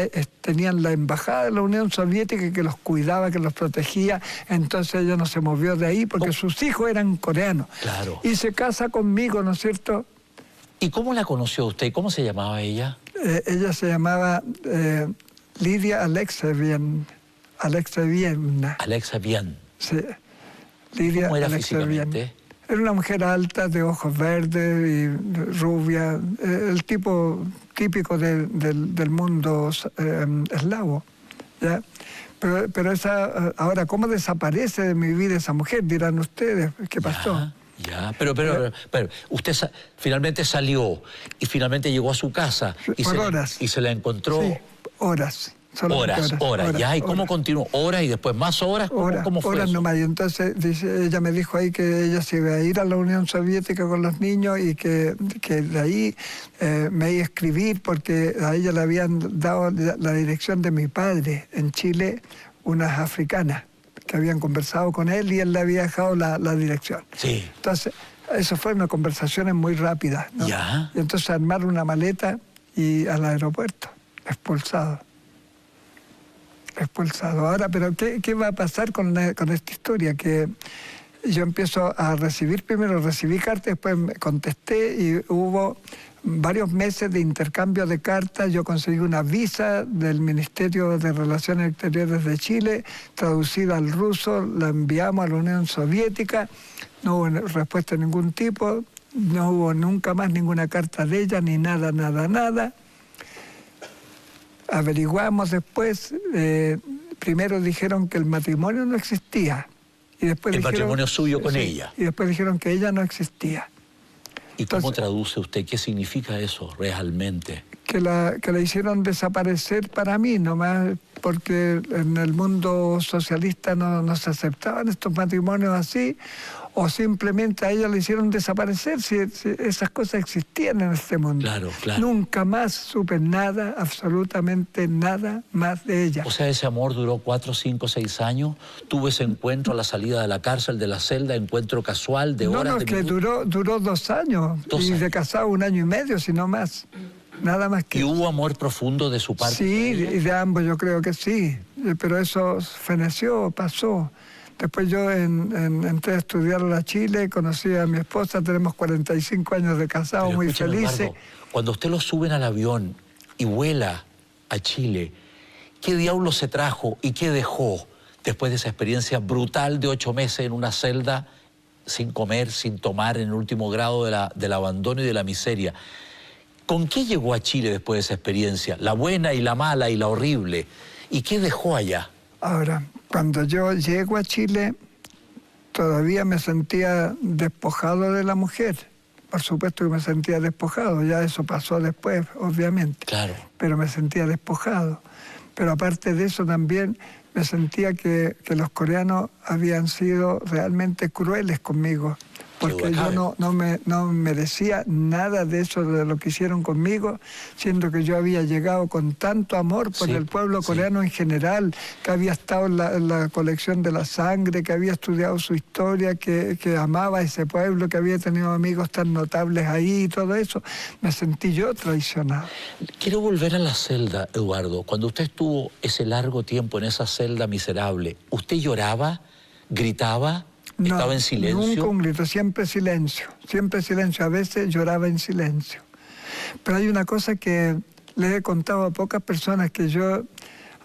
tenían la embajada de la Unión Soviética que los cuidaba, que los protegía. Entonces ella no se movió de ahí porque sus hijos eran coreanos. Claro. Y se casa conmigo, ¿no es cierto? ¿Y cómo la conoció usted? ¿Cómo se llamaba ella? Ella se llamaba Lidia Alexevievna. Alexevievna. Sí. Lidia ¿Cómo era Alexevievna. físicamente? Era una mujer alta, de ojos verdes y rubia, el tipo típico del mundo eslavo, ¿ya? Pero ahora, ¿cómo desaparece de mi vida esa mujer? Dirán ustedes, ¿qué pasó? Ya, pero usted finalmente salió y finalmente llegó a su casa y se la encontró. Sí, horas. Horas, ya, ¿y cómo continuó? ¿Horas y después más horas? ¿Cómo fue horas eso? nomás, y entonces ella me dijo ahí que ella se iba a ir a la Unión Soviética con los niños y que de ahí me iba a escribir porque a ella le habían dado la dirección de mi padre en Chile, unas africanas que habían conversado con él y él le había dejado la dirección. Sí. Entonces, eso fue una conversación muy rápida, ¿no? Ya. Y entonces armaron una maleta y al aeropuerto, expulsado. Ahora, pero ¿qué va a pasar con esta historia? Que yo empiezo a recibir, primero recibí cartas, después me contesté y hubo varios meses de intercambio de cartas. Yo conseguí una visa del Ministerio de Relaciones Exteriores de Chile, traducida al ruso, la enviamos a la Unión Soviética, no hubo respuesta de ningún tipo, no hubo nunca más ninguna carta de ella, ni nada. Averiguamos después, primero dijeron que el matrimonio no existía. Y después ¿El matrimonio suyo con ella? Y después dijeron que ella no existía. ¿Y cómo traduce usted? ¿Qué significa eso realmente? Que la hicieron desaparecer para mí, nomás porque en el mundo socialista no se aceptaban estos matrimonios así, o simplemente a ella le hicieron desaparecer, si esas cosas existían en este mundo. Claro. Nunca más supe nada, absolutamente nada más de ella. O sea, ese amor duró 4, 5, 6 años. Tuvo ese encuentro a la salida de la cárcel, de la celda, encuentro casual de horas. No, es que duró 2 años. Y de casado 1 año y medio, si no más. Nada más que... ¿Y hubo amor profundo de su parte? Sí, y de ambos yo creo que sí. Pero eso feneció, pasó. Después yo entré a estudiar a la Chile, conocí a mi esposa, tenemos 45 años de casados, pero muy felices. Eduardo, cuando usted lo suben al avión y vuela a Chile, ¿qué diablo se trajo y qué dejó después de esa experiencia brutal de 8 meses en una celda, sin comer, sin tomar, en el último grado del abandono y de la miseria? ¿Con qué llegó a Chile después de esa experiencia? La buena y la mala y la horrible. ¿Y qué dejó allá? Ahora, cuando yo llego a Chile, todavía me sentía despojado de la mujer. Por supuesto que me sentía despojado, ya eso pasó después, obviamente. Claro. Pero me sentía despojado. Pero aparte de eso también me sentía que los coreanos habían sido realmente crueles conmigo. Porque yo no merecía nada de eso, de lo que hicieron conmigo, siendo que yo había llegado con tanto amor por el pueblo coreano en general, que había estado en la colección de la sangre, que había estudiado su historia, que amaba a ese pueblo, que había tenido amigos tan notables ahí y todo eso. Me sentí yo traicionado. Quiero volver a la celda, Eduardo. Cuando usted estuvo ese largo tiempo en esa celda miserable, ¿usted lloraba? ¿Gritaba? No, ¿Estaba en silencio? Nunca un grito, siempre silencio. A veces lloraba en silencio. Pero hay una cosa que le he contado a pocas personas, que yo,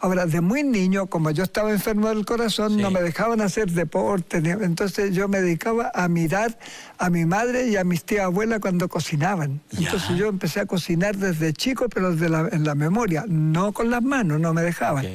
ahora, de muy niño, como yo estaba enfermo del corazón, no me dejaban hacer deporte, entonces yo me dedicaba a mirar a mi madre y a mis tías abuelas cuando cocinaban. Entonces yo empecé a cocinar desde chico, pero en la memoria, no con las manos, no me dejaban.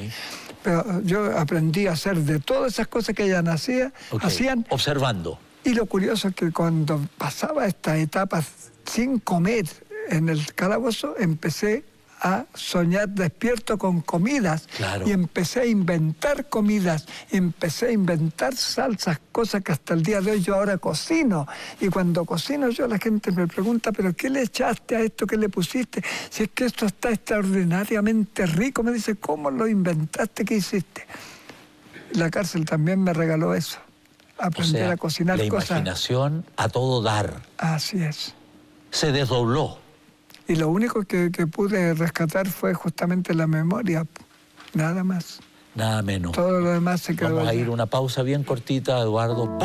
Pero yo aprendí a hacer de todas esas cosas que ellas hacían. Observando. Y lo curioso es que cuando pasaba estas etapas sin comer en el calabozo, empecé a soñar despierto con comidas. Claro. Y empecé a inventar comidas, empecé a inventar salsas, cosas que hasta el día de hoy yo ahora cocino. Y cuando cocino yo, la gente me pregunta, ¿pero qué le echaste a esto? ¿Qué le pusiste? Si es que esto está extraordinariamente rico. Me dice, ¿cómo lo inventaste? ¿Qué hiciste? La cárcel también me regaló eso. Aprender a cocinar cosas. La imaginación a todo dar. Así es. Se desdobló. Y lo único que pude rescatar fue justamente la memoria, nada más. Nada menos. Todo lo demás se quedó. Vamos a ir a una pausa bien cortita, Eduardo.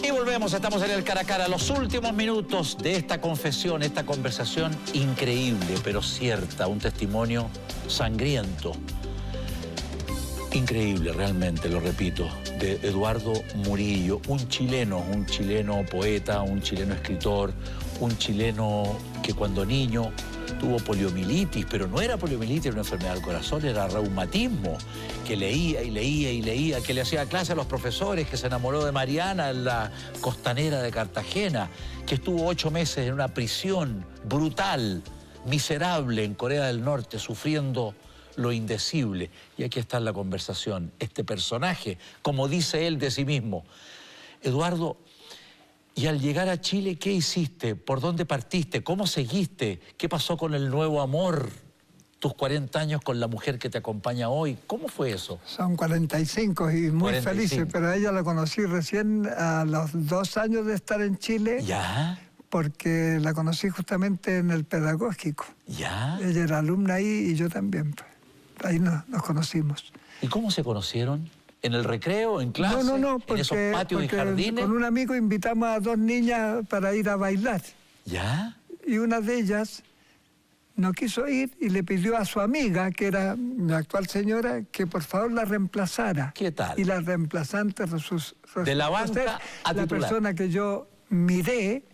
Y volvemos, estamos en el cara a cara, los últimos minutos de esta confesión, esta conversación increíble, pero cierta, un testimonio sangriento. Increíble, realmente, lo repito, de Eduardo Murillo, un chileno poeta, un chileno escritor, un chileno que cuando niño tuvo poliomielitis, pero no era poliomielitis, era una enfermedad del corazón, era reumatismo, que leía y leía y leía, que le hacía clase a los profesores, que se enamoró de Mariana en la costanera de Cartagena, que estuvo 8 meses en una prisión brutal, miserable en Corea del Norte, sufriendo lo indecible. Y aquí está en la conversación, este personaje, como dice él de sí mismo. Eduardo, y al llegar a Chile, ¿qué hiciste? ¿Por dónde partiste? ¿Cómo seguiste? ¿Qué pasó con el nuevo amor? Tus 40 años con la mujer que te acompaña hoy. ¿Cómo fue eso? Son 45 y muy 45. felices, pero a ella la conocí recién a los 2 años de estar en Chile. ¿Ya? Porque la conocí justamente en el pedagógico. ¿Ya? Ella era alumna ahí y yo también. Ahí nos conocimos. ¿Y cómo se conocieron? ¿En el recreo, en clase? No, ¿En esos patios y jardines? Con un amigo invitamos a 2 niñas para ir a bailar. ¿Ya? Y una de ellas no quiso ir y le pidió a su amiga, que era mi actual señora, que por favor la reemplazara. ¿Qué tal? Y la reemplazante de la banca ser a la titular. persona que yo miré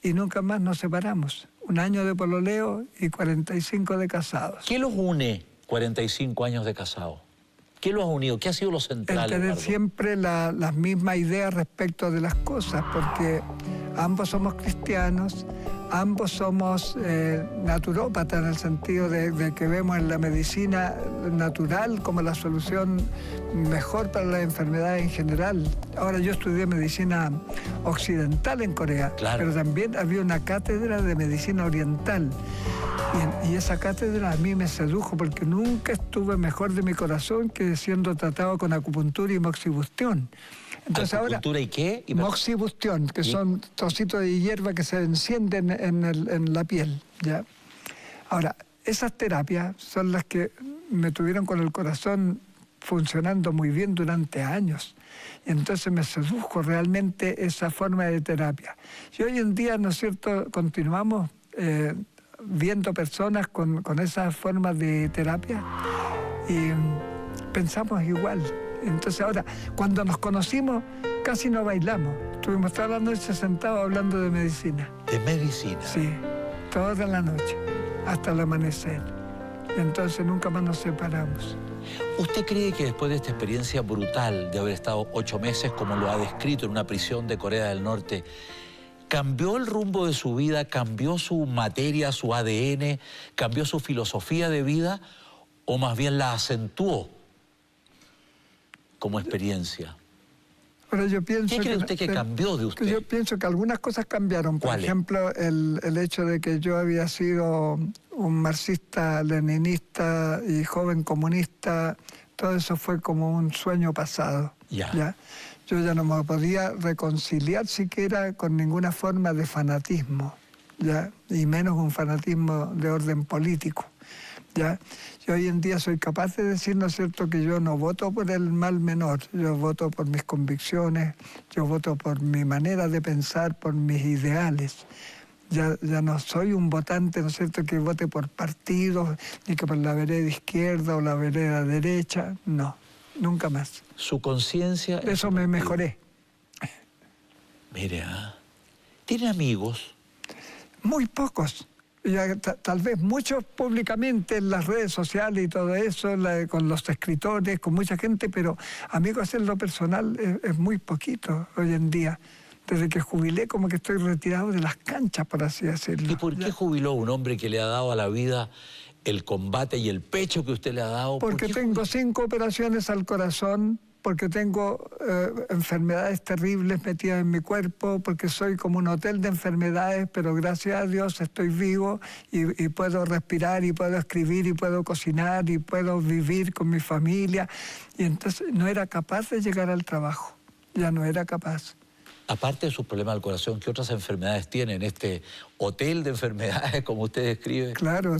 y nunca más nos separamos. 1 año de pololeo y 45 de casados. ¿Qué los une 45 años de casado? ¿Qué los ha unido? ¿Qué ha sido lo central, El tener Eduardo? siempre las mismas ideas respecto de las cosas, porque ambos somos cristianos, ambos somos naturópatas en el sentido de que vemos en la medicina natural como la solución mejor para las enfermedades en general. Ahora, yo estudié medicina occidental en Corea, Claro. pero también había una cátedra de medicina oriental. Y esa cátedra a mí me sedujo porque nunca estuve mejor de mi corazón que siendo tratado con acupuntura y moxibustión. Entonces ¿Acupuntura ahora, y qué? Y moxibustión, que son trocitos de hierba que se encienden en la piel, ¿ya? Ahora, esas terapias son las que me tuvieron con el corazón funcionando muy bien durante años. Y entonces me sedujo realmente esa forma de terapia. Y hoy en día, ¿no es cierto?, continuamos viendo personas con esas formas de terapia y pensamos igual. Entonces ahora, cuando nos conocimos, casi no bailamos. Estuvimos toda la noche sentados hablando de medicina. ¿De medicina? Sí, toda la noche, hasta el amanecer. Y entonces nunca más nos separamos. ¿Usted cree que después de esta experiencia brutal de haber estado 8 meses, como lo ha descrito, en una prisión de Corea del Norte, cambió el rumbo de su vida, cambió su materia, su ADN, cambió su filosofía de vida, o más bien la acentuó como experiencia? Pero yo pienso ¿Qué cree usted que cambió de usted? Yo pienso que algunas cosas cambiaron. Por ¿Cuáles? ejemplo, el hecho de que yo había sido un marxista, leninista y joven comunista, todo eso fue como un sueño pasado. Ya. Yo ya no me podía reconciliar siquiera con ninguna forma de fanatismo, ¿ya? Y menos un fanatismo de orden político, ¿ya? Yo hoy en día soy capaz de decir, ¿no es cierto?, que yo no voto por el mal menor, yo voto por mis convicciones, yo voto por mi manera de pensar, por mis ideales. Ya no soy un votante, ¿no es cierto?, que vote por partidos, ni que por la vereda izquierda o la vereda derecha, no, nunca más. Su conciencia... Eso me mejoré. Mire, ¿tiene amigos? Muy pocos. Ya, tal vez muchos públicamente en las redes sociales y todo eso, con los escritores, con mucha gente, pero amigos en lo personal es muy poquito hoy en día. Desde que jubilé, como que estoy retirado de las canchas, por así decirlo. ¿Y por qué jubiló un hombre que le ha dado a la vida el combate y el pecho que usted le ha dado? Porque tengo 5 operaciones al corazón, porque tengo enfermedades terribles metidas en mi cuerpo, porque soy como un hotel de enfermedades, pero gracias a Dios estoy vivo y puedo respirar y puedo escribir y puedo cocinar y puedo vivir con mi familia. Y entonces no era capaz de llegar al trabajo, ya no era capaz. Aparte de sus problemas del corazón, ¿qué otras enfermedades tiene en este hotel de enfermedades, como usted describe? Claro,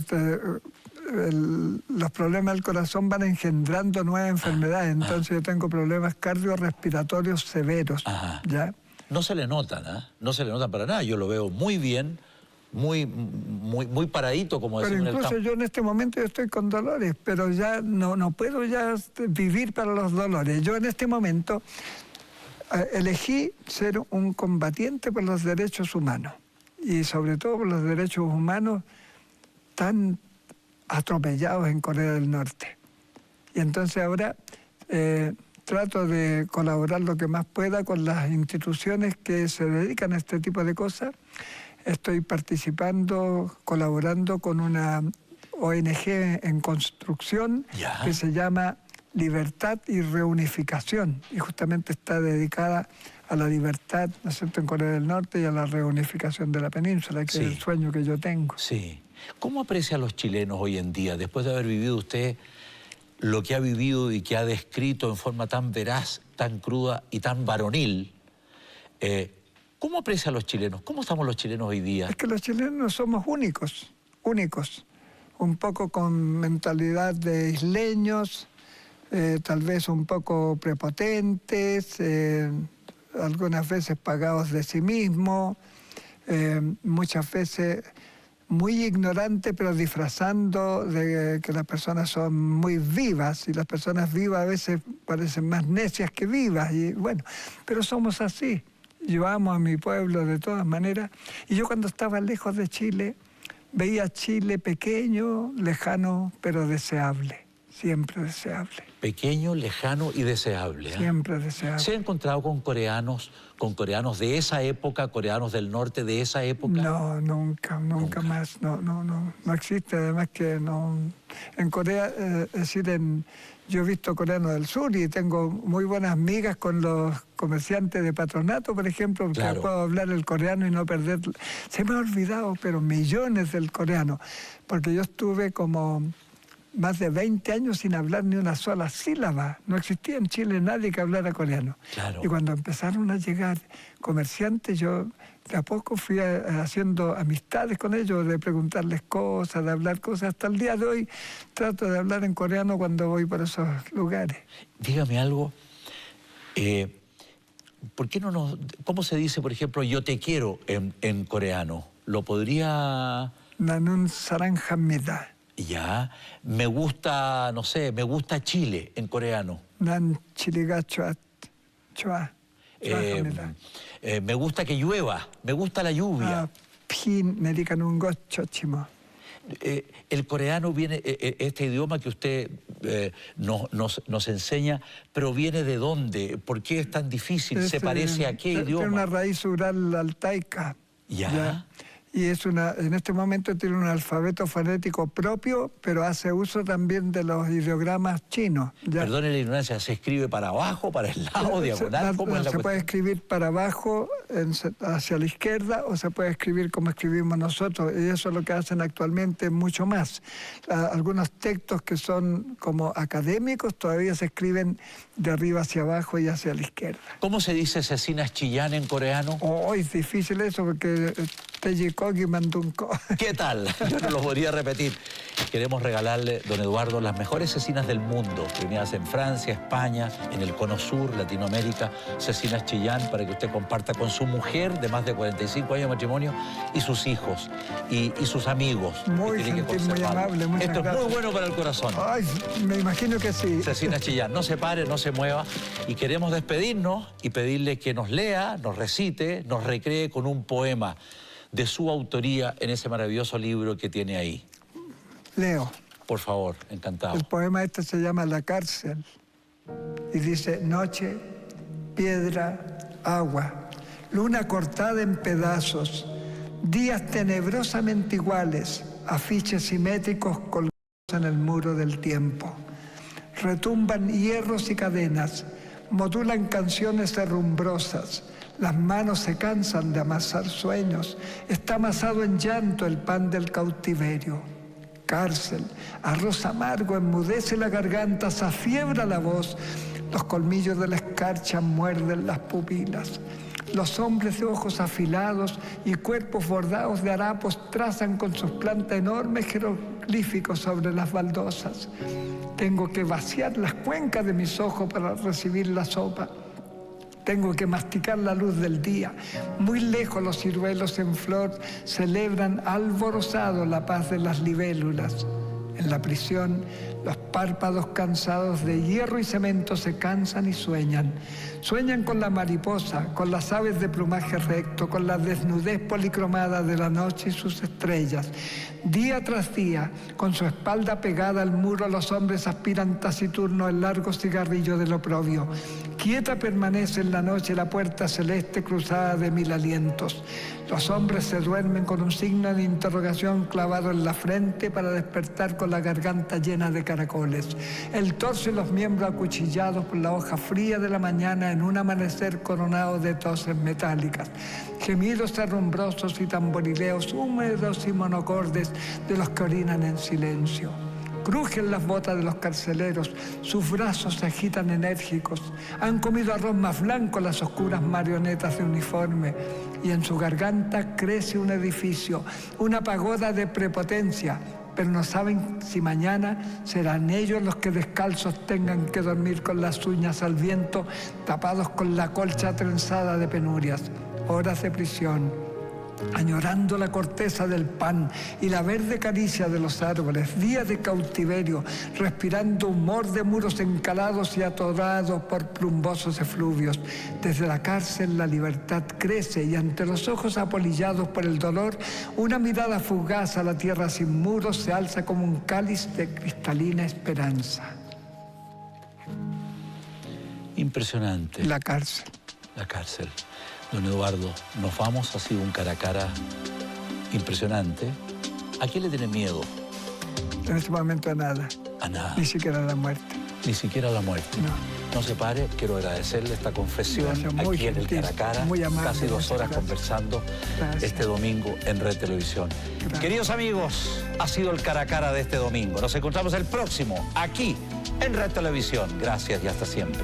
los problemas del corazón van engendrando nuevas enfermedades. Entonces yo tengo problemas cardiorrespiratorios severos. ¿Ya? No se le notan, No se le notan para nada. Yo lo veo muy bien, muy paradito, como decimos en el campo. Pero incluso yo en este momento yo estoy con dolores, pero ya no puedo ya vivir para los dolores. Yo en este momento elegí ser un combatiente por los derechos humanos y sobre todo por los derechos humanos tan atropellados en Corea del Norte. Y entonces ahora trato de colaborar lo que más pueda con las instituciones que se dedican a este tipo de cosas. Estoy participando, colaborando con una ONG en construcción que se llama Libertad y Reunificación, y justamente está dedicada a la libertad, ¿no es cierto?, en Corea del Norte, y a la reunificación de la península, que es el sueño que yo tengo. Sí. ¿Cómo aprecia a los chilenos hoy en día, después de haber vivido usted lo que ha vivido y que ha descrito en forma tan veraz, tan cruda y tan varonil? ¿Cómo aprecia a los chilenos? ¿Cómo estamos los chilenos hoy día? Es que los chilenos somos únicos, un poco con mentalidad de isleños, tal vez un poco prepotentes, algunas veces pagados de sí mismos, muchas veces muy ignorantes, pero disfrazando de que las personas son muy vivas, y las personas vivas a veces parecen más necias que vivas, y bueno, pero somos así. Yo amo a mi pueblo de todas maneras, y yo cuando estaba lejos de Chile, veía Chile pequeño, lejano, pero deseable, siempre deseable. Pequeño, lejano y deseable. Siempre deseable. ¿Se ha encontrado con coreanos de esa época, coreanos del norte de esa época? No, nunca más, no existe, además que no. En Corea, es decir, yo he visto coreanos del sur y tengo muy buenas amigas con los comerciantes de Patronato, por ejemplo, porque puedo hablar el coreano y no perder. Se me ha olvidado, pero millones del coreano, porque yo estuve como más de 20 años sin hablar ni una sola sílaba. No existía en Chile nadie que hablara coreano. Claro. Y cuando empezaron a llegar comerciantes, yo de a poco fui haciendo amistades con ellos, de preguntarles cosas, de hablar cosas. Hasta el día de hoy trato de hablar en coreano cuando voy por esos lugares. Dígame algo. ¿Por qué no nos... ¿Cómo se dice, por ejemplo, yo te quiero en coreano? ¿Lo podría...? Nanun sarangamnida. Ya. Me gusta, no sé, me gusta Chile en coreano. Nan chiliga choa. Me gusta que llueva, me gusta la lluvia. El coreano viene, este idioma que usted nos enseña, ¿proviene de dónde? ¿Por qué es tan difícil? ¿Se parece a qué idioma? Tiene una raíz oral altaica. ¿Ya? Y en este momento tiene un alfabeto fonético propio, pero hace uso también de los ideogramas chinos. ¿Ya? Perdone la ignorancia, ¿se escribe para abajo, para el lado, diagonal? ¿Cómo es la se puede escribir para abajo, hacia la izquierda, o se puede escribir como escribimos nosotros, y eso es lo que hacen actualmente mucho más. Algunos textos que son como académicos todavía se escriben de arriba hacia abajo y hacia la izquierda. ¿Cómo se dice Cecinas Chillán en coreano? Oh, es difícil eso, porque... ¿Qué tal? Yo no lo podría repetir. Queremos regalarle, don Eduardo, las mejores cecinas del mundo, reunidas en Francia, España, en el Cono Sur, Latinoamérica, Cecinas Chillán, para que usted comparta con su mujer de más de 45 años de matrimonio y sus hijos y sus amigos. Muy gentil, muy amable, muchas Esto gracias. Es muy bueno para el corazón. Ay, me imagino que sí. Cecinas Chillán, no se pare, no se mueva. Y queremos despedirnos y pedirle que nos lea, nos recite, nos recree con un poema de su autoría en ese maravilloso libro que tiene ahí. Leo. Por favor, encantado. El poema este se llama La cárcel y dice: noche, piedra, agua, luna cortada en pedazos, días tenebrosamente iguales, afiches simétricos colgados en el muro del tiempo. Retumban hierros y cadenas, modulan canciones herrumbrosas. Las manos se cansan de amasar sueños. Está amasado en llanto el pan del cautiverio. Cárcel, arroz amargo enmudece la garganta, se afiebra la voz. Los colmillos de la escarcha muerden las pupilas. Los hombres de ojos afilados y cuerpos bordados de harapos trazan con sus plantas enormes jeroglíficos sobre las baldosas. Tengo que vaciar las cuencas de mis ojos para recibir la sopa. Tengo que masticar la luz del día. Muy lejos los ciruelos en flor celebran alborozado la paz de las libélulas. En la prisión, los párpados cansados de hierro y cemento se cansan y sueñan. Sueñan con la mariposa, con las aves de plumaje recto, con la desnudez policromada de la noche y sus estrellas. Día tras día, con su espalda pegada al muro, los hombres aspiran taciturno el largo cigarrillo del oprobio. Quieta permanece en la noche la puerta celeste cruzada de 1000 alientos. Los hombres se duermen con un signo de interrogación clavado en la frente para despertar con la garganta llena de caracoles. El torso y los miembros acuchillados por la hoja fría de la mañana en un amanecer coronado de toses metálicas. Gemidos herrumbrosos y tamborileos húmedos y monocordes de los que orinan en silencio. Crujen las botas de los carceleros, sus brazos se agitan enérgicos. Han comido arroz más blanco las oscuras marionetas de uniforme. Y en su garganta crece un edificio, una pagoda de prepotencia. Pero no saben si mañana serán ellos los que descalzos tengan que dormir con las uñas al viento, tapados con la colcha trenzada de penurias. Horas de prisión, añorando la corteza del pan y la verde caricia de los árboles, días de cautiverio, respirando humor de muros encalados y atorados por plumbosos efluvios. Desde la cárcel la libertad crece y ante los ojos apolillados por el dolor, una mirada fugaz a la tierra sin muros se alza como un cáliz de cristalina esperanza. Impresionante. La cárcel. La cárcel. Don Eduardo, nos vamos, ha sido un cara a cara impresionante. ¿A quién le tiene miedo? En este momento a nada. A nada. Ni siquiera a la muerte. Ni siquiera a la muerte. No. No se pare, quiero agradecerle esta confesión. Gracias, muy aquí gentil, en el cara a cara. muy amable, casi 2 horas gracias. Conversando Gracias. este domingo en Red Televisión. Gracias. Queridos amigos, ha sido el cara a cara de este domingo. Nos encontramos el próximo aquí en Red Televisión. Gracias y hasta siempre.